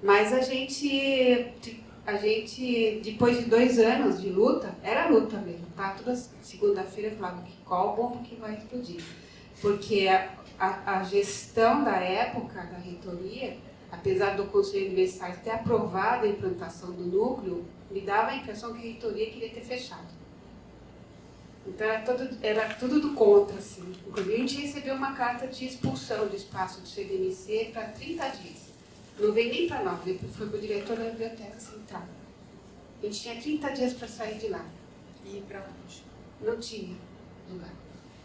Mas a gente, depois de 2 anos de luta, era luta mesmo, tá? Toda segunda-feira eu falava: qual bomba que vai explodir? Porque a gestão da época, da reitoria, apesar do Conselho Universitário ter aprovado a implantação do núcleo, me dava a impressão que a reitoria queria ter fechado. Então era tudo do contra, assim. Inclusive a gente recebeu uma carta de expulsão do espaço do CDMC para 30 dias. Não veio nem para nós, foi para o diretor da Biblioteca Central. A gente tinha 30 dias para sair de lá. E para onde? Não tinha lugar.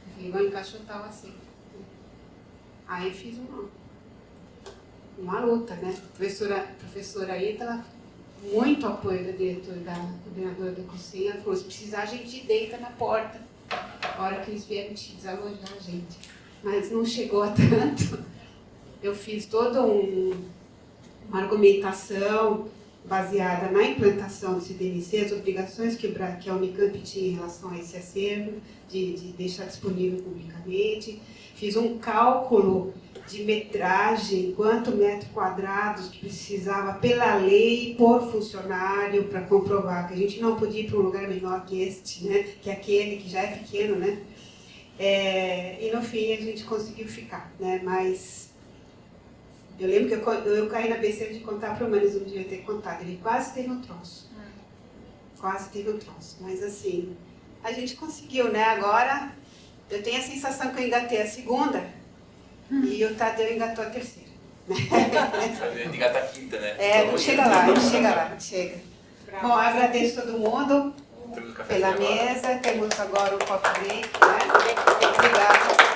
Eu falei: vou encaixotar o assento. Aí fiz uma luta, né? A professora Ítala, muito apoio da diretora, da coordenadora da cozinha, ela falou: se precisar a gente deita na porta a hora que eles vieram te desalojar a gente. Mas não chegou a tanto. Eu fiz toda uma argumentação baseada na implantação do CDMC, as obrigações que a Unicamp tinha em relação a esse acervo, de deixar disponível publicamente. Fiz um cálculo de metragem, quanto metro quadrados que precisava pela lei por funcionário para comprovar que a gente não podia ir para um lugar menor que este, né? Que aquele que já é pequeno, né? E no fim a gente conseguiu ficar, né? Mas eu lembro que eu caí na besteira de contar para o Manis, não devia ter contado. Ele quase teve um troço. Quase teve um troço. Mas assim, a gente conseguiu, né? Agora, eu tenho a sensação que eu engatei a segunda e o Tadeu engatou a terceira. Engatar a quinta, né? Chega lá, chega. Bom, agradeço todo mundo pela mesa. Temos agora um coffee break, né? Obrigada.